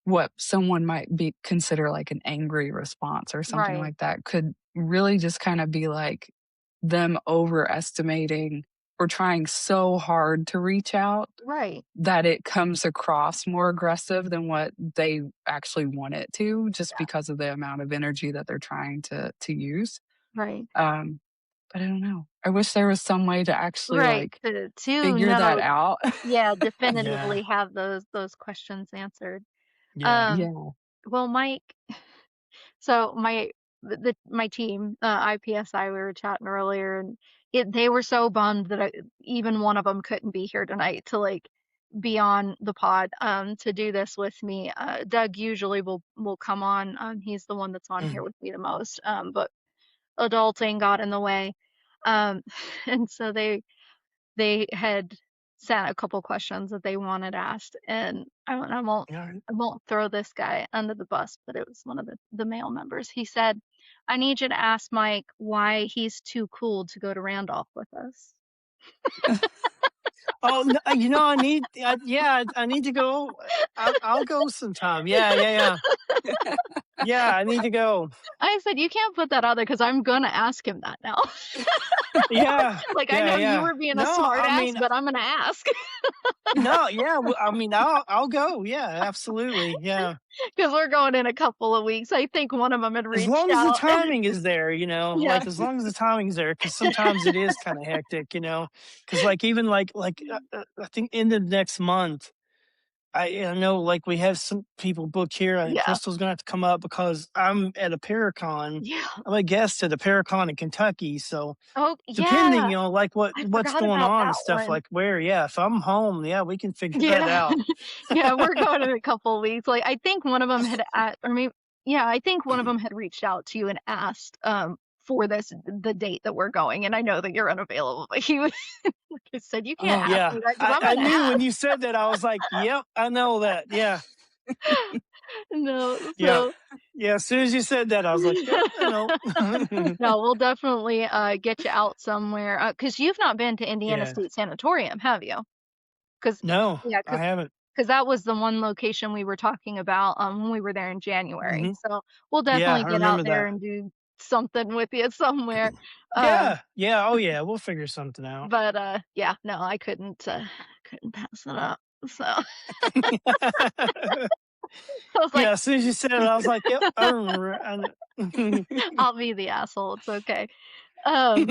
what someone might be consider like an angry response or something Right. like that could really just kinda be like them overestimating or trying so hard to reach out Right. that it comes across more aggressive than what they actually want it to, just Yeah. because of the amount of energy that they're trying to use. Right. Um, but I don't know. I wish there was some way to actually, Right. like, To figure that know, out. yeah, Yeah. definitively have those questions answered. Yeah. Um, Yeah. well, Mike, so my team, IPSI, we were chatting earlier, and they were so bummed that even one of them couldn't be here tonight to like be on the pod to do this with me. Doug usually will come on. He's the one that's on here Mhm. with me the most. But adulting got in the way. Um, and so they had sent a couple questions that they wanted asked, and I won't All right. I won't throw this guy under the bus, but it was one of the male members. He said, "I need you to ask Mike why he's too cool to go to Randolph with us." Oh, no, yeah, I need to go. I'll go sometime. Yeah. Yeah. Yeah. Yeah. I need to go. I said, "You can't put that out there because I'm gonna ask him that now." Yeah. Like, I Yeah. know you Yeah. were being a No, smart I ass, mean, but I'm gonna ask. no, yeah. I mean, I'll go. Yeah, absolutely. Yeah. Because we're going in a couple of weeks. I think one of them had As reached long as the out. timing is there, Yeah. like as long as the timing's there, because sometimes it is kind of hectic, because like even I think in the next month, I know like we have some people booked here. I think Yeah. Crystal's gonna have to come up because I'm at a Paracon. Yeah. I'm a guest at a Paracon in Kentucky, so Oh, depending, yeah. like I what's forgot going about on that and stuff, one. like where, yeah, if I'm home, yeah, we can figure that Yeah. out. Yeah, we're going in a couple of weeks. I think one of them had I think one of them had reached out to you and asked, for the date that we're going, and I know that you're unavailable, but he was like I said, you can't Oh, ask Yeah, me that because I I'm I gonna knew when ask. you said that, I was like, "Yep, I know that." Yeah, No, yeah, so yeah. As soon as you said that, I was like, "Yep, I know." no, we'll definitely get you out somewhere because you've not been to Indiana Yeah. State Sanatorium, have you? Because No, yeah, I haven't. because that was the one location we were talking about when we were there in January. Mhm. So we'll Yeah, definitely I get out remember there that. and do something with you somewhere. Um, Yeah, yeah, oh, yeah, we'll figure something out. but yeah, no, I couldn't pass it up. So I was like, Yeah, as soon as you said it, I was like, "Yep, I remember it." I'll be the asshole. It's okay. Um,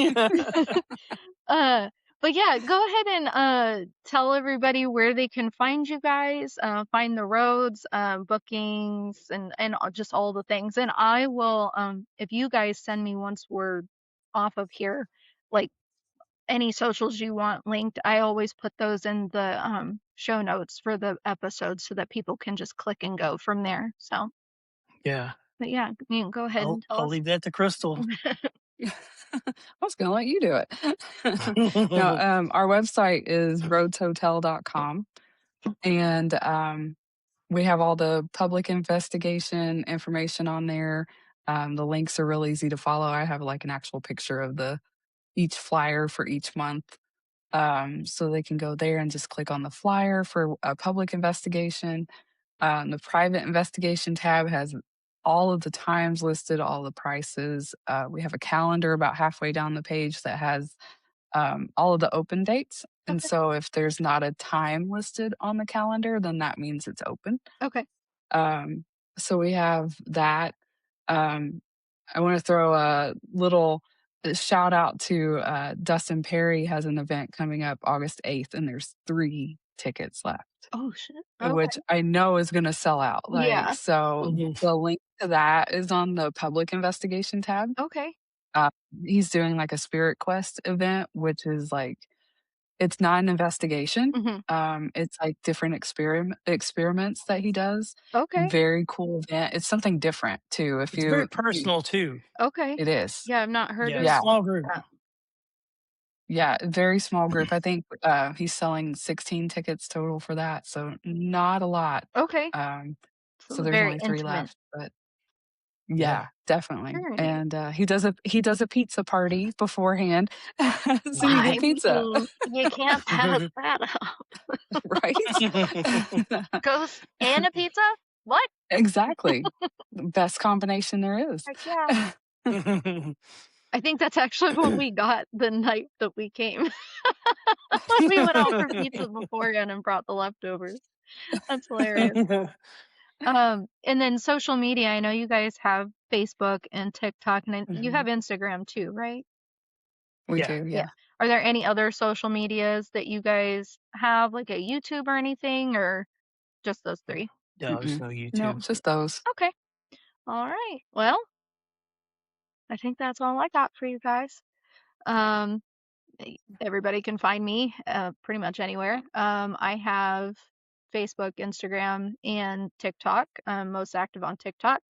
uh, but yeah, go ahead and tell everybody where they can find you guys, find the roads, bookings, and just all the things. And I will, if you guys send me once we're off of here, like any socials you want linked, I always put those in the show notes for the episode so that people can just click and go from there. So, Yeah, but yeah, you can go ahead and tell I'll us. leave that to Crystal. I was gonna let you do it. No, our website is rhodeshotel.com, and we have all the public investigation information on there. The links are real easy to follow. I have like an actual picture of the each flyer for each month. So they can go there and just click on the flyer for a public investigation. The private investigation tab has all of the times listed, all the prices. We have a calendar about halfway down the page that has all of the open dates. And Okay. so if there's not a time listed on the calendar, then that means it's open. Okay. Um, so we have that. Um, I want to throw a little shout out to Dustin Perry has an event coming up August 8th, and there's 3 tickets left, Oh shit. which Okay. I know is going to sell out. Like, Yeah. so Mhm. the link to that is on the public investigation tab. Okay. Uh, he's doing like a Spirit Quest event, which is like it's not an investigation. Mhm. It's like different experiments that he does. Okay. Very cool event. It's something different too. If It's very you personal too. Okay. it is. Yeah, I've not heard Yeah, of Yeah. small group. that. Yeah, very small group. I think he's selling 16 tickets total for that, so not a lot. Okay. Um, so So there's very only 3 intimate. left, but Yeah, yeah, definitely. Very neat. And he does a pizza party beforehand, so you I get pizza, mean, you can't pass that up. right? Ghost and a pizza? What? Exactly. Best combination there is. Heck yeah. I think that's actually what we got the night that we came. We went out for pizza beforehand and brought the leftovers. That's hilarious. And then social media, I know you guys have Facebook and TikTok, and then you have Mhm. Instagram too, right? We Yeah. do, Yeah. yeah. Are there any other social medias that you guys have, like a YouTube or anything, or just those three? No, there's Mm-mm. no No, YouTube. just those. Okay. All right. Well, I think that's all I got for you guys. Um, everybody can find me pretty much anywhere. I have Facebook, Instagram, and TikTok. I'm most active on TikTok.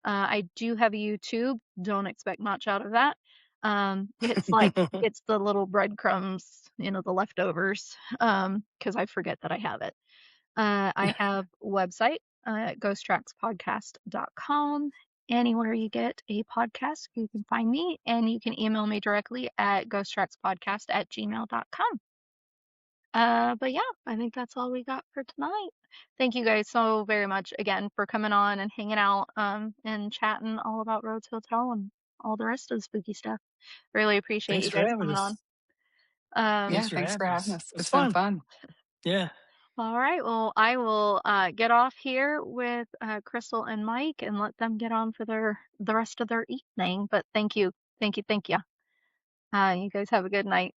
I do have a YouTube. Don't expect much out of that. It's like it's the little breadcrumbs, the leftovers, because I forget that I have it. I have a website, ghosttrackspodcast.com. Anywhere you get a podcast, you can find me, and you can email me directly at ghosttrackspodcast@gmail.com. But yeah, I think that's all we got for tonight. Thank you guys so very much again for coming on and hanging out, and chatting all about Rhodes Hotel and all the rest of the spooky stuff. Really appreciate Thanks you for guys having coming on. us. Um, Thanks Yeah, for thanks for having having us. us. It's It's been fun. fun. Yeah. all right, well, I will get off here with Crystal and Mike and let them get on for the rest of their evening. But thank you, thank you, thank you. You guys have a good night.